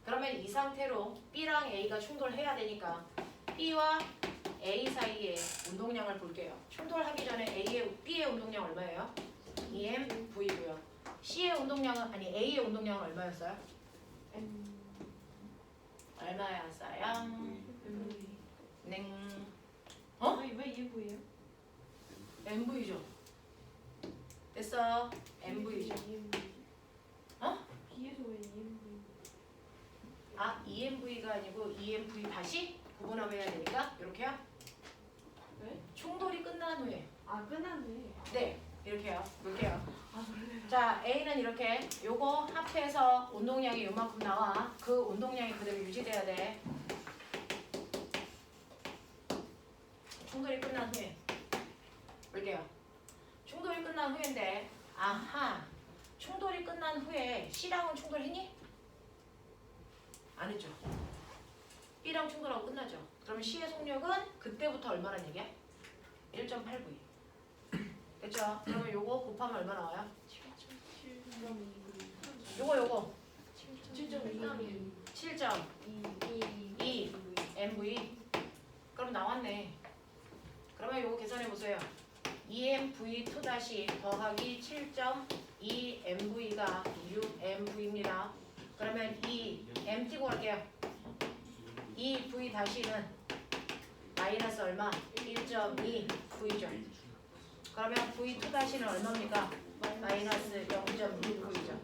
그러면 이 상태로 B랑 A가 충돌해야 되니까 B와 A 사이의 운동량을 볼게요. 충돌하기 전에 B의 운동량 얼마예요? 2mV고요. C의 운동량은 A의 운동량은 얼마였어요? 얼마였어요? 냉. 어? 왜 이게 보여요? MV죠. 됐어. MV죠. 어? B에서 왜 EMV? 아, EMV가 아니고 EMV 다시 구분하면 해야 되니까 이렇게요. 왜? 충돌이 끝난 후에. 아 끝났네. 네, 이렇게요. 볼게요. 아 그러네요. 자, A는 이렇게 요거 합해서 운동량이 요만큼 나와. 그 운동량이 그대로 유지돼야 돼. 충돌이 끝난 후에 볼게요. 충돌이 끝난 후인데 아하 충돌이 끝난 후에 C랑은 충돌했니? 안 했죠. B랑 충돌하고 끝나죠. 그러면 C의 속력은 그때부터 얼마란 얘기야? 1.8V. 됐죠? 그러면 요거 곱하면 얼마 나와요? 요거 7.2 MV. 그럼 나왔네. 그러면 요거 계산해 보세요. 2MV2 다시 더하기 7.2 MV가 6MV입니다. 그러면 이 M 띄고 갈게요. 2V 다시는 마이너스 얼마? 1.2 V죠. 그러면 V2 다시는 얼마입니까? 마이너스 0.2 V죠.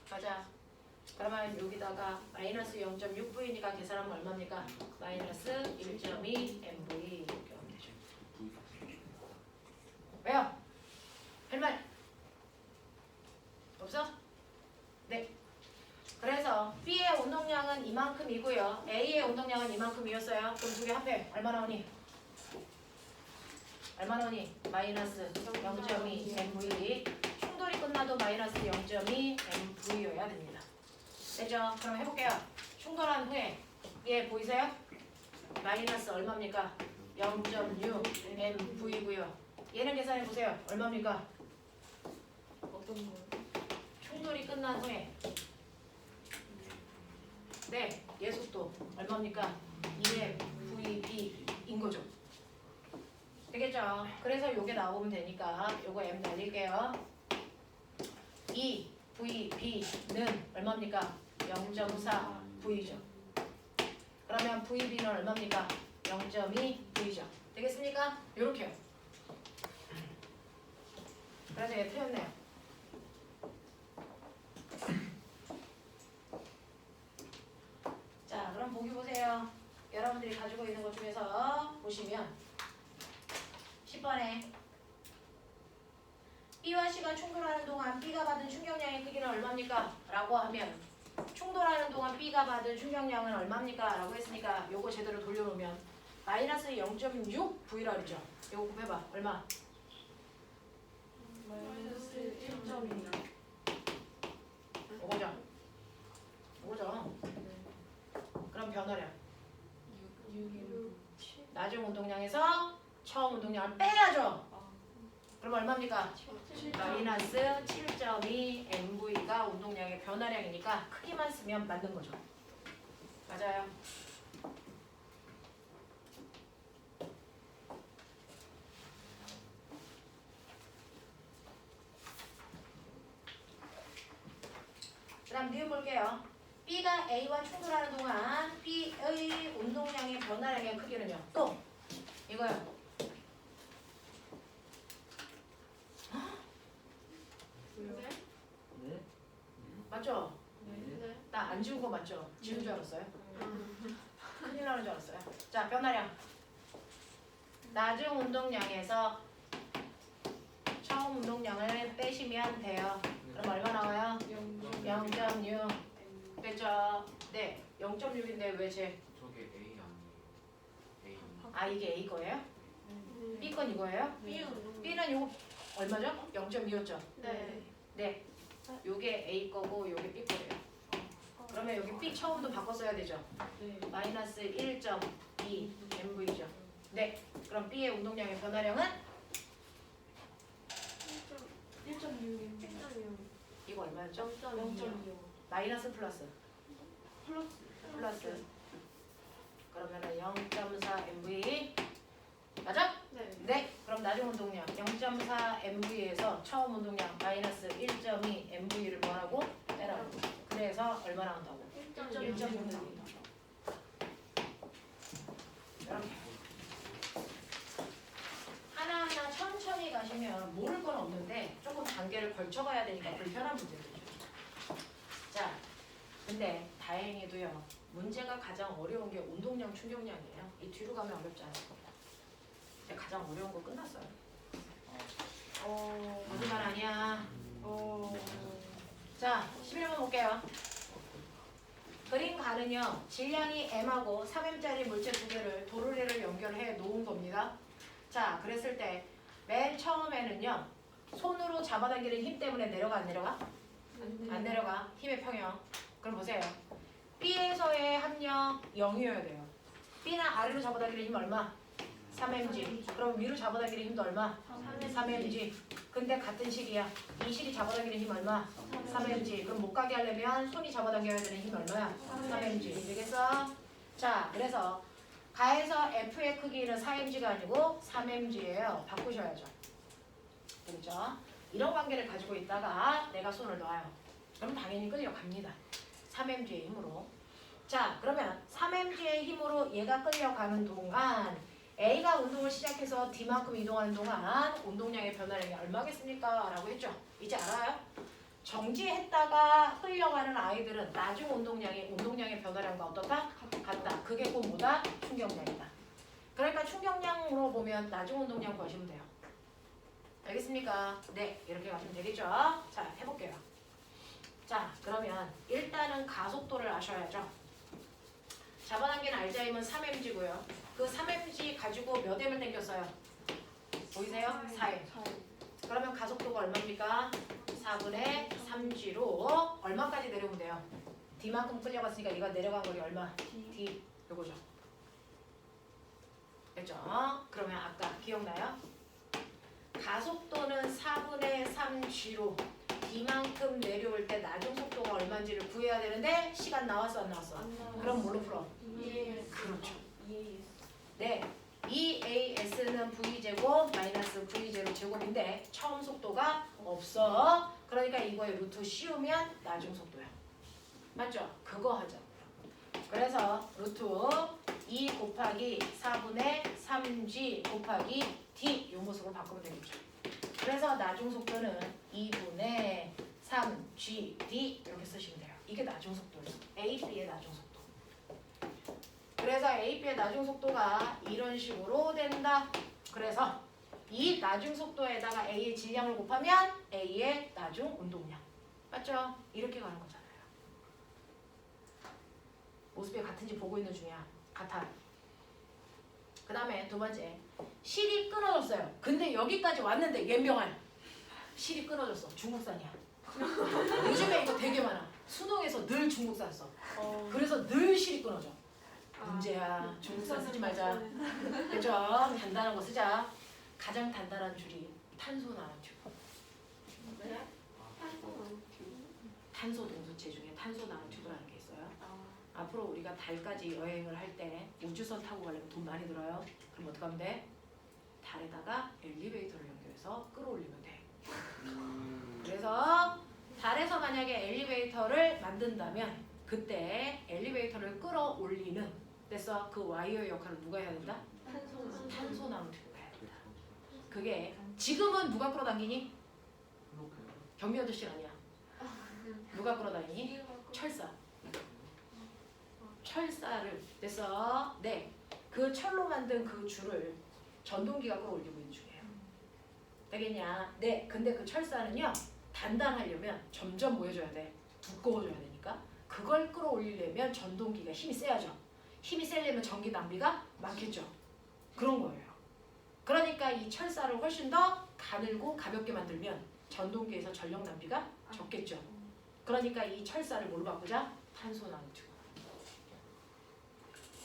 가자. 그러면 여기다가 마이너스 0.6 V니까 계산하면 얼마입니까? 마이너스 1.2 MV 이렇게 하면 되죠. 왜요? 할 말? 없어? 네. 그래서 B의 운동량은 이만큼이고요. A의 운동량은 이만큼이었어요. 그럼 두 개 합해. 얼마 나오니? 얼마 나오니? 마이너스 0.2 MV. 충돌이 끝나도 마이너스 0.2 MV여야 됩니다. 됐죠? 그럼 해볼게요. 충돌한 후에 얘 보이세요? 마이너스 얼마입니까? 0.6 MV고요. 얘는 계산해 보세요. 얼마입니까? 어떤 거요? 충돌이 끝난 후에 네, 얘 속도 얼마입니까? 2MVB인 거죠. 되겠죠? 그래서 요게 나오면 되니까 요거 M 날릴게요. 2VB는 얼마입니까? 0.4V죠. 그러면 VB는 얼마입니까? 0.2V죠. 되겠습니까? 요렇게요. 그래서 얘 틀렸네요. 자, 그럼 보기 보세요. 여러분들이 가지고 있는 것 중에서 보시면 10번에 B와 C가 충돌하는 동안 B가 받은 충격량의 크기는 얼마입니까? 라고 하면 충돌하는 동안 B가 받은 충격량은 얼마입니까? 라고 했으니까 요거 제대로 돌려놓으면 마이너스 0.6V라 그랬죠? 요거 곱해봐. 얼마? 마이너스 1.2. 요거죠? 요거죠? 그럼 변화량. 6. 나중 운동량에서 처음 운동량을 빼야죠. 그럼 얼마입니까? 마이너스 7.2 MV가 운동량의 변화량이니까 크기만 쓰면 맞는 거죠. 맞아요. 그 다음 니은 볼게요. B가 A와 충돌하는 동안 B의 운동량의 변화량의 크기는요. 또 이거요. 네? 네? 맞죠? 네. 나 안 지운 거 맞죠? 지운 줄 알았어요. 큰일 나는 줄 알았어요. 자, 변화량. 나중 운동량에서 처음 운동량을 빼시면 돼요. 그럼 얼마 나와요? 0.6. 됐죠? 네, 0.6인데 왜 제? 저게 A 아니에요? A. 아, 이게 A 거예요? B 건 이거예요? B 운동. B는 요거 얼마죠? 0.2였죠? 네. 네, 요게 A 거고 요게 B 거예요. 그러면 여기 B 처음부터 바꿨어야 되죠? 네. 마이너스 1.2 MV죠. 네, 그럼 B의 운동량의 변화량은 1.6. 이거 얼마였죠? 0.2. 마이너스 플러스 플러스 그러면은 0.4 MV 맞아? 네. 네, 그럼 나중 운동량 0.4 MV에서 처음 운동량 마이너스 1.2 MV를 뭐라고? 빼라고. 그래서 얼마 나온다고? 1.6 나온다. 이렇게 하나하나 천천히 가시면 모를 건 없는데 조금 단계를 걸쳐 가야 되니까 불편한 문제들이죠. 자, 근데 다행히도요. 문제가 가장 어려운 게 운동량 충격량이에요. 이 뒤로 가면 어렵지 않을 겁니다. 이제 가장 어려운 거 끝났어요. 거짓말 아니야. 자, 11번 볼게요. 그림 가는요. 질량이 M하고 3M짜리 물체 두 개를 도르래를 자, 그랬을 때 맨 처음에는요. 손으로 잡아당기는 힘 때문에 내려가 안 내려가? 안 내려가. 힘의 평형. 그럼 보세요. B에서의 합력 0이어야 돼요. B는 아래로 잡아당기는 힘 얼마? 3mg. 그럼 위로 잡아당기는 힘도 얼마? 3mg. 근데 같은 식이야. 이 식이 잡아당기는 힘 얼마? 3mg. 그럼 못 가게 하려면 손이 잡아당겨야 되는 힘 얼마야? 3mg. 되겠어? 자, 그래서 가에서 F의 크기는 4mg가 아니고 3mg예요. 바꾸셔야죠. 되겠죠? 이런 관계를 가지고 있다가 내가 손을 놔요. 그럼 당연히 끌려갑니다. 3mg의 힘으로. 자, 그러면 3mg의 힘으로 얘가 끌려가는 동안 A가 운동을 시작해서 D만큼 이동하는 동안 운동량의 변화량이 얼마겠습니까? 라고 했죠. 이제 알아요? 정지했다가 흘려가는 아이들은 나중 운동량의 변화량과 어떻다? 같다. 그게 곧 뭐다? 충격량이다. 그러니까 충격량으로 보면 나중 운동량 구하시면 돼요. 알겠습니까? 네, 이렇게 가시면 되겠죠? 자, 해볼게요. 자, 그러면 일단은 가속도를 아셔야죠. 잡아당기는 알자임은 3mg고요. 그 3mg 가지고 몇 m을 당겼어요? 보이세요? 4m. 그러면 가속도가 얼마입니까? 4분의 3g로 얼마까지 내려오면 돼요? D만큼 끌려갔으니까 이거 내려간 거리 얼마? D. 요거죠. 됐죠? 그러면 아까 기억나요? 가속도는 4분의 3g로 D만큼 내려올 때 나중 속도가 얼마인지를 구해야 되는데 시간 나왔어 안 나왔어? 그럼 뭘로 풀어? 그렇죠. 네. EAS는 V제곱 마이너스 V0 제곱인데 처음 속도가 없어. 그러니까 이거에 루트 씌우면 나중 속도야. 맞죠? 그거 하자. 그래서 루트 2 곱하기 4분의 3G 곱하기 D 요 모습으로 바꾸면 되겠죠. 그래서 나중 속도는 2분의 3GD 이렇게 쓰시면 돼요. 이게 나중 속도예요. AB의 나중 속도. 그래서 AB의 나중 속도가 이런 식으로 된다. 그래서 이 나중 속도에다가 A의 질량을 곱하면 A의 나중 운동량. 맞죠? 이렇게 가는 거잖아요. 모습이 같은지 보고 있는 중이야. 같아. 그 다음에 두 번째. 실이 끊어졌어요. 근데 여기까지 왔는데 연병할. 실이 끊어졌어. 중국산이야. 요즘에 이거 되게 많아. 수능에서 늘 중국산 써. 그래서 늘 실이 끊어져. 문제야. 중국산 쓰지 말자. 그죠? 단단한 거 쓰자. 가장 단단한 줄이 탄소 나노튜브. 네? 탄소 동수체 중에 탄소 나노튜브라는 게 있어요. 앞으로 우리가 달까지 여행을 할 때 우주선 타고 가려면 돈 많이 들어요. 그럼 어떻게 하면 돼? 달에다가 엘리베이터를 연결해서 끌어올리면 돼. 그래서 달에서 만약에 엘리베이터를 만든다면 그때 엘리베이터를 끌어올리는 됐어? 그 와이어의 역할을 누가 해야 된다? 탄소 나노튜브가 해야 된다. 그게 지금은 누가 끌어당기니? 경비 아저씨 아니야. 누가 끌어다니니? 철사. 철사를 됐어? 네. 그 철로 만든 그 줄을 전동기가 끌어올리고 있는 중이에요. 되겠냐? 네. 근데 그 철사는요. 단단하려면 점점 뭐 해줘야 돼? 두꺼워져야 되니까 그걸 끌어올리려면 전동기가 힘이 세야죠. 힘이 세려면 전기 낭비가 많겠죠. 그런 거예요. 그러니까 이 철사를 훨씬 더 가늘고 가볍게 만들면 전동기에서 전력 낭비가 적겠죠. 그러니까 이 철사를 뭘로 바꾸자? 탄소 나노튜브.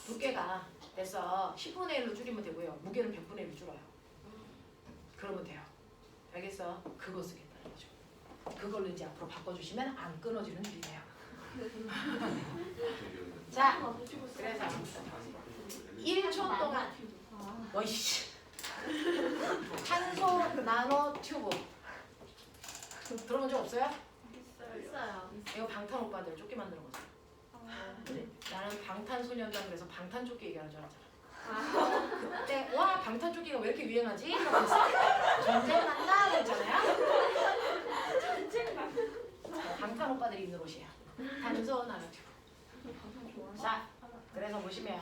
두께가 됐어. 10분의 1로 줄이면 되고요. 무게는 100분의 1로 줄어요. 그러면 돼요. 알겠어? 그거 쓰겠다는 거죠. 그걸로 이제 앞으로 바꿔주시면 안 끊어지는 줄이네요. 자, 그래서 1초 동안 어이씨 탄소 나노 튜브 들어본 적 없어요? 있어요. 이거 방탄 오빠들 조끼 만드는 거죠. 나는 방탄소년단 그래서 방탄조끼 얘기하는 줄 알았잖아. 그때 와 방탄조끼가 왜 이렇게 유행하지? 이러면서 전쟁 난다 그랬잖아요. 방탄 오빠들이 입는 옷이에요. 탄소 나노 튜브. 자, 그래서 보시면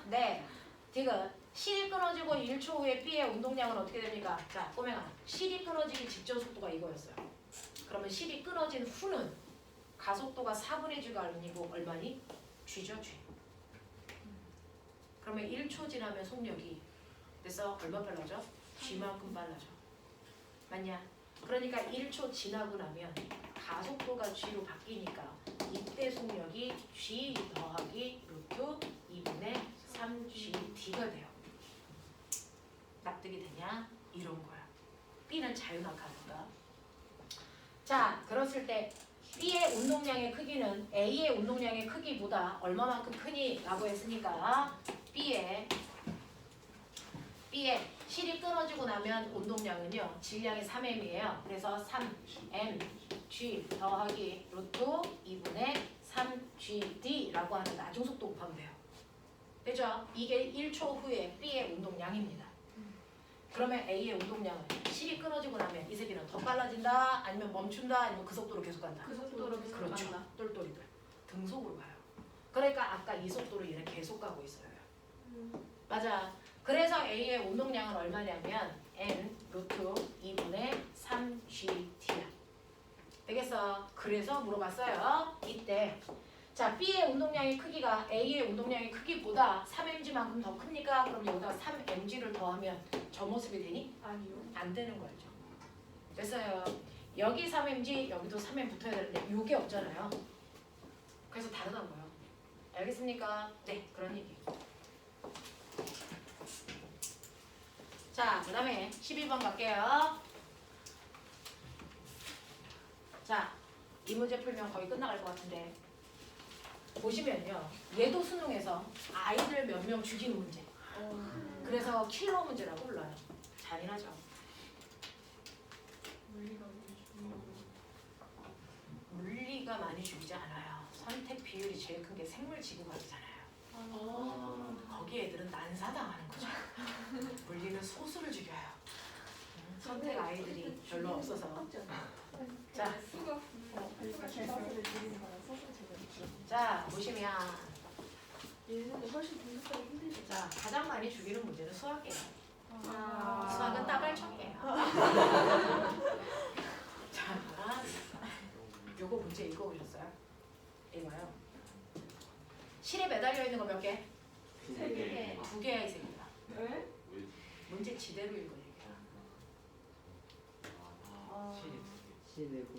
네, 지금 실이 끊어지고 1초 후에 B의 운동량은 어떻게 됩니까? 자, 꼬맹아. 실이 끊어지기 직전 속도가 이거였어요. 그러면 실이 끊어진 후는 가속도가 4분의 G가 아니고 얼마니? G죠, G. 그러면 1초 지나면 속력이 그래서 얼마 빨라져? g만큼 빨라져. 맞냐? 그러니까 1초 지나고 나면 가속도가 g로 바뀌니까 이때 속력이 g 더하기 루트 2분의 3gd가 돼요. 납득이 되냐? 이런 거야. B는 자유낙하니까. 자, 그랬을 때 B의 운동량의 크기는 A의 운동량의 크기보다 얼마만큼 크니? 라고 했으니까 B의 실이 끊어지고 나면 운동량은요. 질량이 3m이에요. 그래서 3mg 더하기 루트 2분의 3gd라고 하는 나중속도 곱하면 돼요. 되죠? 이게 1초 후에 B의 운동량입니다. 그러면 A의 운동량은 실이 끊어지고 나면 이 새끼는 더 빨라진다? 아니면 멈춘다? 아니면 그 속도로 계속 간다? 그 속도로 계속 그렇죠. 간다. 똘똘이들. 등속으로 가요. 그러니까 아까 이 속도로 얘는 계속 가고 있어요. 맞아. 그래서 A의 운동량은 얼마냐면 N 루트 2분의 3GT야. 되겠어? 그래서 물어봤어요. 이때. 자, B의 운동량의 크기가 A의 운동량의 크기보다 3mg만큼 더 크니까 그럼 여기다 3mg를 더하면 저 모습이 되니? 아니요. 안 되는 거죠. 됐어요. 여기 3mg, 여기도 3m 붙어야 되는데 요게 없잖아요. 그래서 다르다는 거예요. 알겠습니까? 네, 그런 얘기. 자, 그 다음에 12번 갈게요. 자, 이 문제 풀면 거의 끝나갈 것 같은데 보시면요. 얘도 수능에서 아이들 몇 명 죽이는 문제. 그래서 킬러 문제라고 불러요. 잔인하죠. 물리가 많이 죽이지 않아요. 선택 비율이 제일 큰 게 생물 지구과학이잖아요. 거기 애들은 난사당하는 거죠. 물리는 소수를 죽여요. 선택 아이들이 별로 없어서. 자, 수가 대답을 드리는 거라 서술 제가 자 보시면 얘는 훨씬 분석하기 힘들죠. 자 가장 많이 죽이는 문제는 수학이에요. 아. 수학은 따발총이에요. 자, 요거 문제 읽어보셨어요? 이거요. 실에 매달려 있는 거 몇 개? 세 개. 2개야 이 새끼야. 왜? 문제 지대로 읽어 얘기야.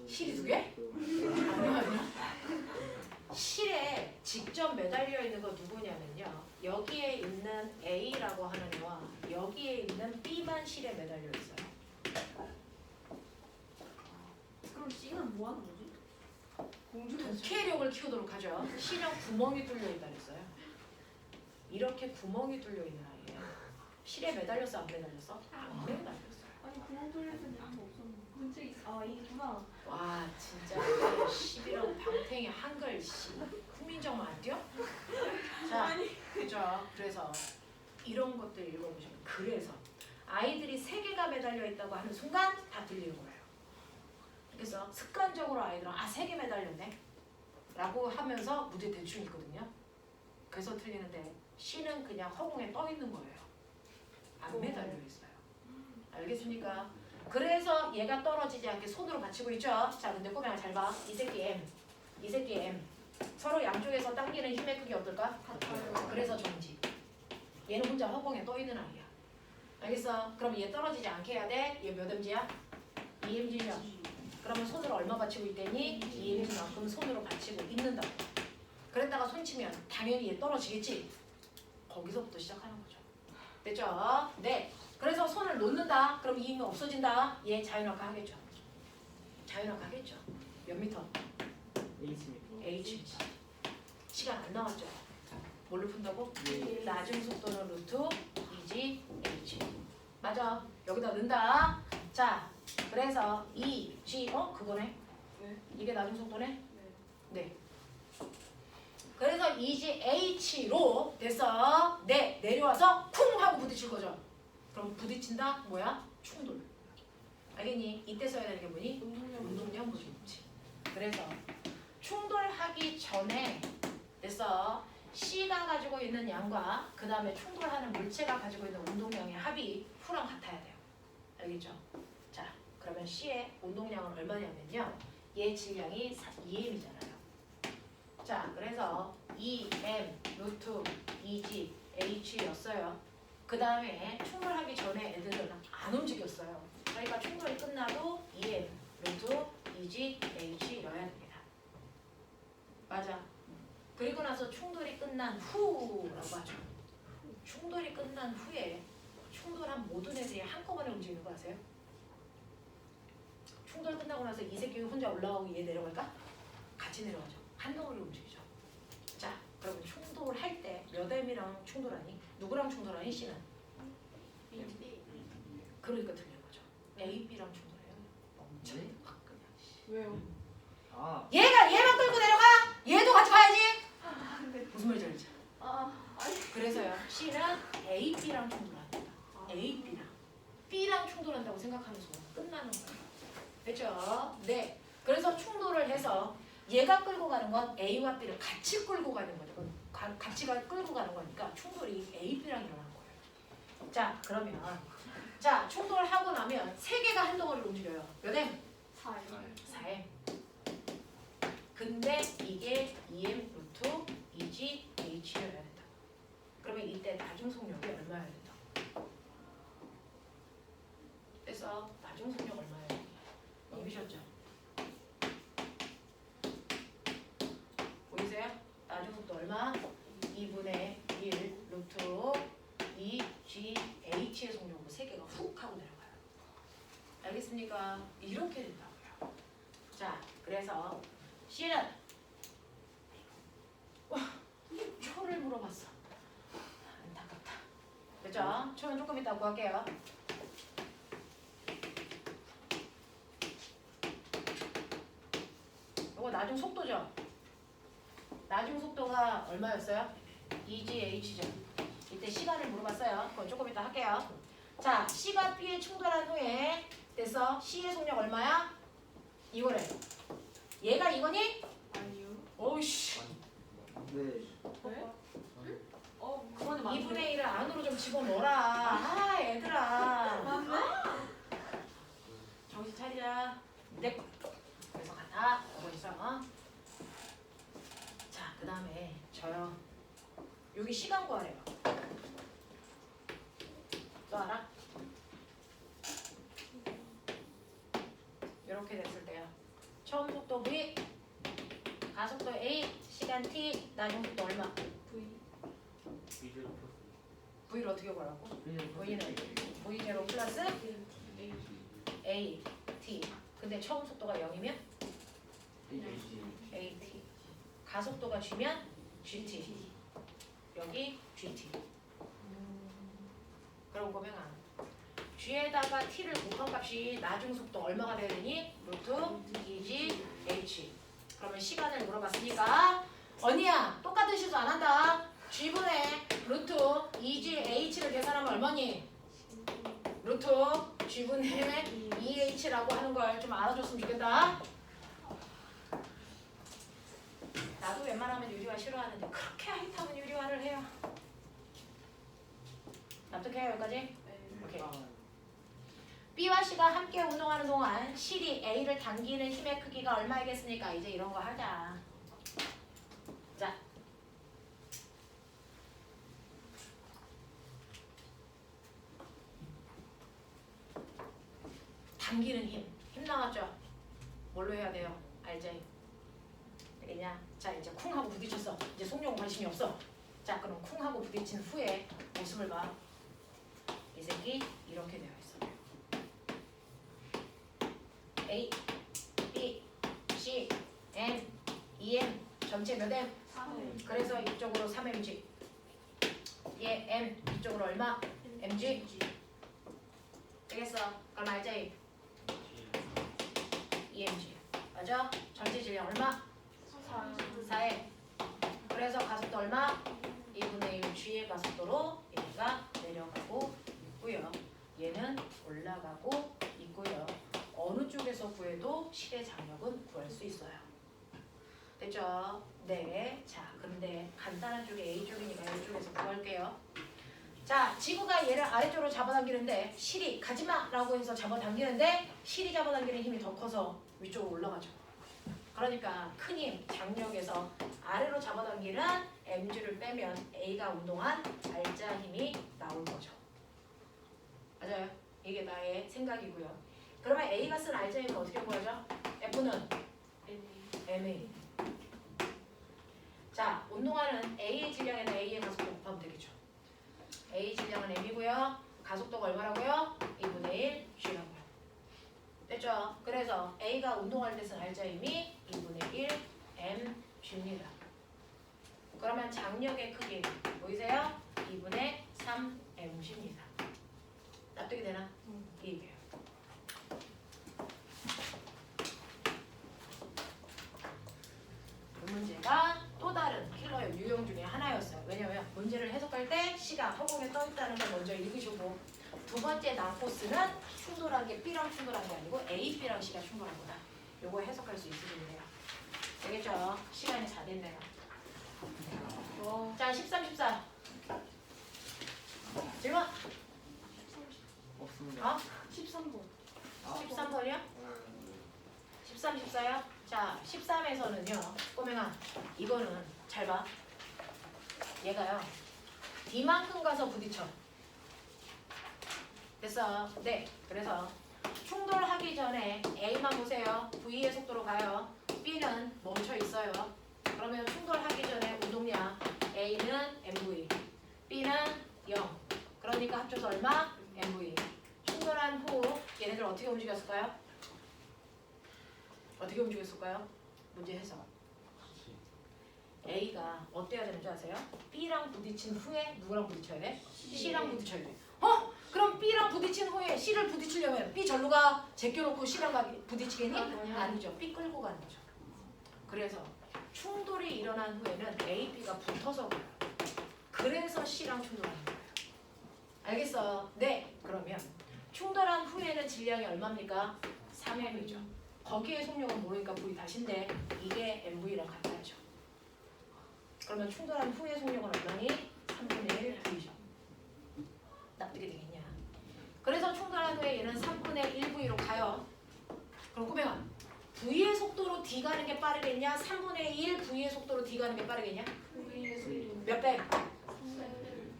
실이 두 개? 아니야. 실에 직접 매달려 있는 거 누구냐면요. 여기에 있는 A라고 하는 애와 여기에 있는 B만 실에 매달려 있어요. 그럼 C는 뭐 하는 거지? 독해력을 키우도록 하죠. 신형 구멍이 뚫려 있다 그랬어요. 이렇게 구멍이 뚫려 있는 아이예요. 실에 매달렸어 안 매달렸어? 안 매달렸어요. 아니 구멍 뚫릴 때는 아무 없었는데. 문제 있어. 아 이구나. 와 진짜 11억 방탱이 한글 씨 국민정음 안 뛰어? 자, 그죠? 그래서 이런 것들 읽어보시면 그래서 아이들이 3개가 매달려 있다고 하는 순간 다 들리는 거예요. 그래서 습관적으로 아이들은 3개 매달렸네 라고 하면서 문제 대충 읽거든요. 그래서 틀리는데 C는 그냥 허공에 떠 있는 거예요. 안 매달려 있어요. 알겠습니까? 그래서 얘가 떨어지지 않게 손으로 받치고 있죠. 자, 근데 꼬맹아 잘 봐. 이 새끼 M, 이 새끼 M. 서로 양쪽에서 당기는 힘의 크기 어떨까? 같아요. 그래서 정지. 얘는 혼자 허공에 떠 있는 아이야. 알겠어? 그럼 얘 떨어지지 않게 해야 돼. 얘 몇 mg야? 2mg죠. 그러면 손으로 얼마 받치고 있대니? 2mg만큼 손으로 받치고 있는다고. 그랬다가 손 치면 당연히 얘 떨어지겠지. 거기서부터 시작하는 거죠. 됐죠? 네. 그래서 손을 놓는다. 그럼 이 힘이 없어진다. 얘 자유낙하 하겠죠. 자유낙하 하겠죠. 몇 미터? H. 시간 안 남았죠. 뭘로 푼다고? 나중 속도는 루트 2g H. 맞아. 여기다 넣는다. 자, 그래서 2g 그거네. 네. 이게 나중 속도네. 네. 네. 그래서 2g H로 됐어. 네, 내려와서 쿵 하고 부딪힐 거죠. 그럼 부딪힌다? 뭐야? 충돌. 알겠니? 이때 써야 되는 게 뭐니? 운동량 모듈치. 그래서 충돌하기 전에 됐어. C가 가지고 있는 양과 그 다음에 충돌하는 물체가 가지고 있는 운동량의 합이 F랑 같아야 돼요. 알겠죠? 자, 그러면 C의 운동량은 얼마냐면요. 얘 질량이 2m이잖아요. 자, 그래서 2m 루트 2g h였어요. 그 다음에 충돌하기 전에 애들은 안 움직였어요. 그러니까 충돌이 끝나도 EM, 루트, EG, H 넣어야 됩니다. 맞아. 그리고 나서 충돌이 끝난 후라고 하죠. 충돌이 끝난 후에 충돌한 모든 애들이 한꺼번에 움직이는 거 아세요? 충돌 끝나고 나서 이 새끼 혼자 올라가고 얘 내려갈까? 같이 내려가죠. 한 덩어리로 움직이죠. 자, 그러면 충돌할 때 몇 M이랑 충돌하니? 누구랑 충돌하니? C는? 그러니까 틀린 거죠. A, B랑 충돌해요. 네? 확 그냥. 왜요? 아, 얘만 끌고 내려가? 얘도 같이 가야지? 무슨 말인지 알지? 그래서요. C는 A, B랑 충돌합니다. A, B랑. B랑 충돌한다고 생각하는 순간 끝나는 거예요. 됐죠? 네. 그래서 충돌을 해서 얘가 끌고 가는 건 A와 B를 같이 끌고 가는 거죠. 같이 끌고 가는 거니까 충돌이 A, B랑 일어나는 거예요. 자, 그러면 자 충돌하고 나면 세 개가 한 덩어리로 움직여요. 몇 M? 4M. 근데 이게 EM 루트 EG H여야 된다. 그러면 이때 나중 속력이 얼마여야 된다? 그래서 나중 속력 얼마여야 된다? 입으셨죠? 보이세요? 나중 속도 얼마? 2분의 1 루트 2G H의 속력으로 세 개가 훅 하고 내려가요. 알겠습니까? 이렇게 된다고요. 자, 그래서 C는 와, 초를 물어봤어. 안타깝다. 그죠? 초는 조금 이따 구할게요. 이거 나중 속도죠? 나중 속도가 얼마였어요? EGH죠. 이때 시간을 물어봤어요. 그건 조금 이따 할게요. 자, C가 B에 충돌한 후에 됐어. C의 속력 얼마야? 이거래. 얘가 이거니? 아니요. 오우씨. 네. 왜? 그거는 2분의 1을 안으로 좀 집어넣어라. 아, 얘들아. 정신 차리자. 네. 그래서 간다. 여기 있어. 자, 그 다음에 저요. 여기 시간 구하래요. 너 알아? 이렇게 됐을 때요. 처음 속도 V, 가속도 A, 시간 T, 나중 속도 얼마? V를 어떻게 구하라고? V는 V0 플러스 A, T. 근데 처음 속도가 0이면 A, T. 가속도가 G면 GT. 여기 GT. 그럼 보면 G에다가 T를 곱한 값이 나중 속도 얼마가 돼야 되니? 루트 EG H. 그러면 시간을 물어봤으니까 언니야 똑같은 실수 안 한다. G분의 루트 EG H를 계산하면 얼마니? 루트 G분의 EH라고 하는 걸 좀 알아줬으면 좋겠다. 나도 웬만하면 유리화 싫어하는데 그렇게 하이타면 유리화를 해요. 납득해요 여기까지? 오케이. B와 C가 함께 운동하는 동안 실이 A를 당기는 힘의 크기가 얼마이겠습니까? 이제 이런 거 하자. 자, 당기는 힘 나왔죠? 뭘로 해야 돼요? 알지? 되겠냐? 자, 이제 쿵 하고 부딪혔어. 이제 속력은 관심이 없어. 자, 그럼 쿵 하고 부딪힌 후에 모습을 봐. 이 새끼 이렇게 되어 있어. A, B, C, N, EM 전체 몇 M? 3. 그래서 이쪽으로 3mg. 얘 M 이쪽으로 얼마? mg. 되겠어. 그럼 알지? EMG. 맞아? 전체 질량 얼마? 4M. 그래서 가속도 얼마? 2분의 1 G의 가속도로 얘가 내려가고 있고요. 얘는 올라가고 있고요. 어느 쪽에서 구해도 실의 장력은 구할 수 있어요. 됐죠? 네. 자, 근데 간단한 쪽이 A쪽이니까 이쪽에서 구할게요. 자, 지구가 얘를 아래쪽으로 잡아당기는데 실이 가지마! 라고 해서 잡아당기는데 실이 잡아당기는 힘이 더 커서 위쪽으로 올라가죠. 그러니까 큰 힘, 장력에서 아래로 잡아당기는 mg를 빼면 A가 운동한 알자 힘이 나올 거죠. 생각이고요. 그러면 A가 쓴 알제임은 어떻게 구하죠? F는 MA. 자, 운동하는 A의 질량에는 A의 가속도 곱하면 되겠죠. A 질량은 M이고요. 가속도가 얼마라고요? 2분의 1 G라고요. 됐죠? 그래서 A가 운동할 때 쓴 알자임이 2분의 1 mg입니다. 그러면 장력의 크기 보이세요? 2분의 3 mg입니다. 납득이 되나? 이 얘기예요. 이 문제가 또 다른 킬러의 유형 중에 하나였어요. 왜냐면 문제를 해석할 때 C가 허공에 떠 있다는 걸 먼저 읽으시고, 두 번째 난코스는 충돌한 게 B랑 충돌한 게 아니고 A, B랑 C가 충돌한 거다. 요거 해석할 수 있으시면 돼요. 되겠죠? 시간이 다 됐네요. 자, 13, 14. 질문? 없습니다. 어? 13번. 13번이요? 13, 14요? 자, 13에서는요. 꼬맹아, 이거는 잘 봐. 얘가요. D만큼 가서 부딪혀. 됐어. 네. 그래서 충돌하기 전에 A만 보세요. V의 속도로 가요. B는 멈춰 있어요. 그러면 충돌하기 전에 운동량 A는 mv, B는 0. 그러니까 합쳐서 얼마? mv. 충돌한 후 얘네들 어떻게 움직였을까요? 어떻게 움직였을까요? 문제 해석. A가 어때야 되는 줄 아세요? B랑 부딪힌 후에 누구랑 부딪혀야 돼? C랑 부딪혀야 돼. 그럼 B랑 부딪힌 후에 C를 부딪히려면 B 절로 가 제껴놓고 C랑 부딪히겠니? 아니죠. B 끌고 가는 거죠. 그래서 충돌이 일어난 후에는 A, B가 붙어서 가요. 그래서 C랑 충돌하는 거예요. 알겠어? 네. 그러면 충돌한 후에는 질량이 얼마입니까? 3m이죠. 거기에 속력은 모르니까 V 다신데 이게 MV랑 같아야죠. 그러면 충돌한 후의 속력은 얼마니? 3분의 1 V죠. 납득이 되겠냐? 그래서 충돌한 후에 얘는 3분의 1 V로 가요. 그럼 꼬맹아, V의 속도로 D 가는 게 빠르겠냐? 3분의 1 V의 속도로 D 가는 게 빠르겠냐? 몇 배?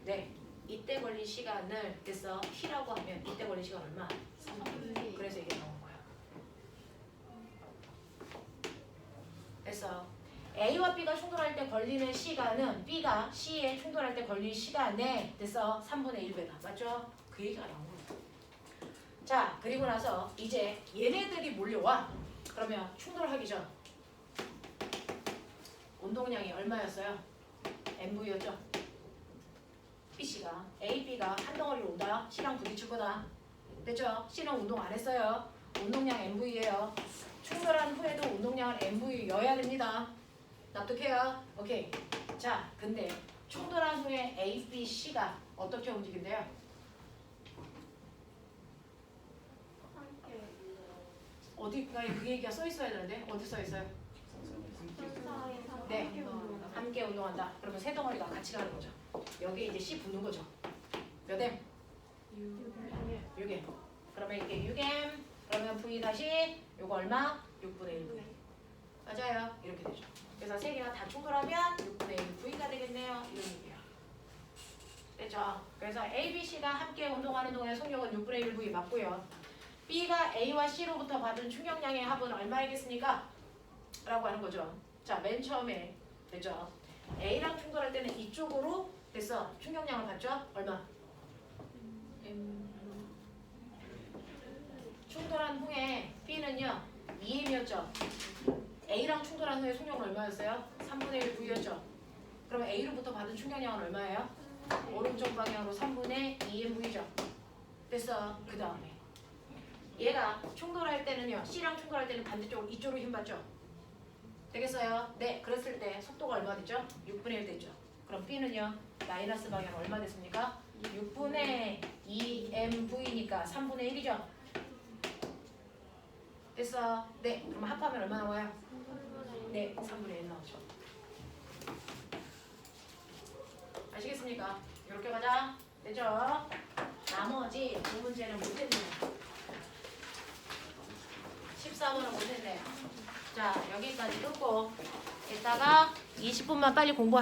네. 이때 걸린 시간을 그래서 T라고 하면 이때 걸린 시간 얼마? 3분. 그래서 이게 나온 거야. 됐어. A와 B가 충돌할 때 걸리는 시간은 B가 C에 충돌할 때 걸린 시간에 됐어. 3분의 1배다. 맞죠? 그 얘기가 나온 거야. 자, 그리고 나서 이제 얘네들이 몰려와. 그러면 충돌하기 전 운동량이 얼마였어요? mv였죠? BC가 A, B가 한 덩어리로 온다. C랑 부딪힐 거다. 됐죠? C는 운동 안 했어요. 운동량 mv예요. 충돌한 후에도 운동량은 mv여야 됩니다. 납득해요? 오케이. 자, 근데 충돌한 후에 A, B, C가 어떻게 움직인대요? 어디가에 그 얘기가 써 있어야 되는데 어디 써 있어요? 네, 함께 운동한다. 그러면 세 덩어리가 같이 가는 거죠. 여기에 이제 C 붙는 거죠. 몇 M? 6M. 그러면 이게 6M. 그러면 V 다시 요거 얼마? 6분의 1 V. 맞아요. 이렇게 되죠. 그래서 세 개가 다 충돌하면 6분의 1 V가 되겠네요. 이런 얘기예요. 됐죠? 그래서 A, B, C가 함께 운동하는 동안의 속력은 6분의 1 V 맞고요. B가 A와 C로부터 받은 충격량의 합은 얼마이겠습니까? 라고 하는 거죠. 자, 맨 처음에 됐죠? A랑 충돌할 때는 이쪽으로 됐어. 충격량을 받죠? 얼마? 충돌한 후에 B는요 2M이었죠. A랑 충돌한 후에 속력은 얼마였어요? 3분의 1 V였죠. 그러면 A로부터 받은 충격량은 얼마예요? 오른쪽 방향으로 3분의 2M V죠. 됐어. 그 다음에 얘가 충돌할 때는요 C랑 충돌할 때는 반대쪽으로 이쪽으로 힘 받죠. 되겠어요? 네. 그랬을 때 속도가 얼마 됐죠? 6분의 1 됐죠. 그럼 B는요 마이너스 방향 얼마 됐습니까? 6분의 2MV니까 3분의 1이죠. 됐어. 네. 그럼 합하면 얼마 나와요? 네. 3분의 1 나오죠. 아시겠습니까? 이렇게 가자. 되죠? 나머지 두 문제는 못했네요. 14번은 못했네요. 자, 여기까지 끊고 이따가 20분만 빨리 공부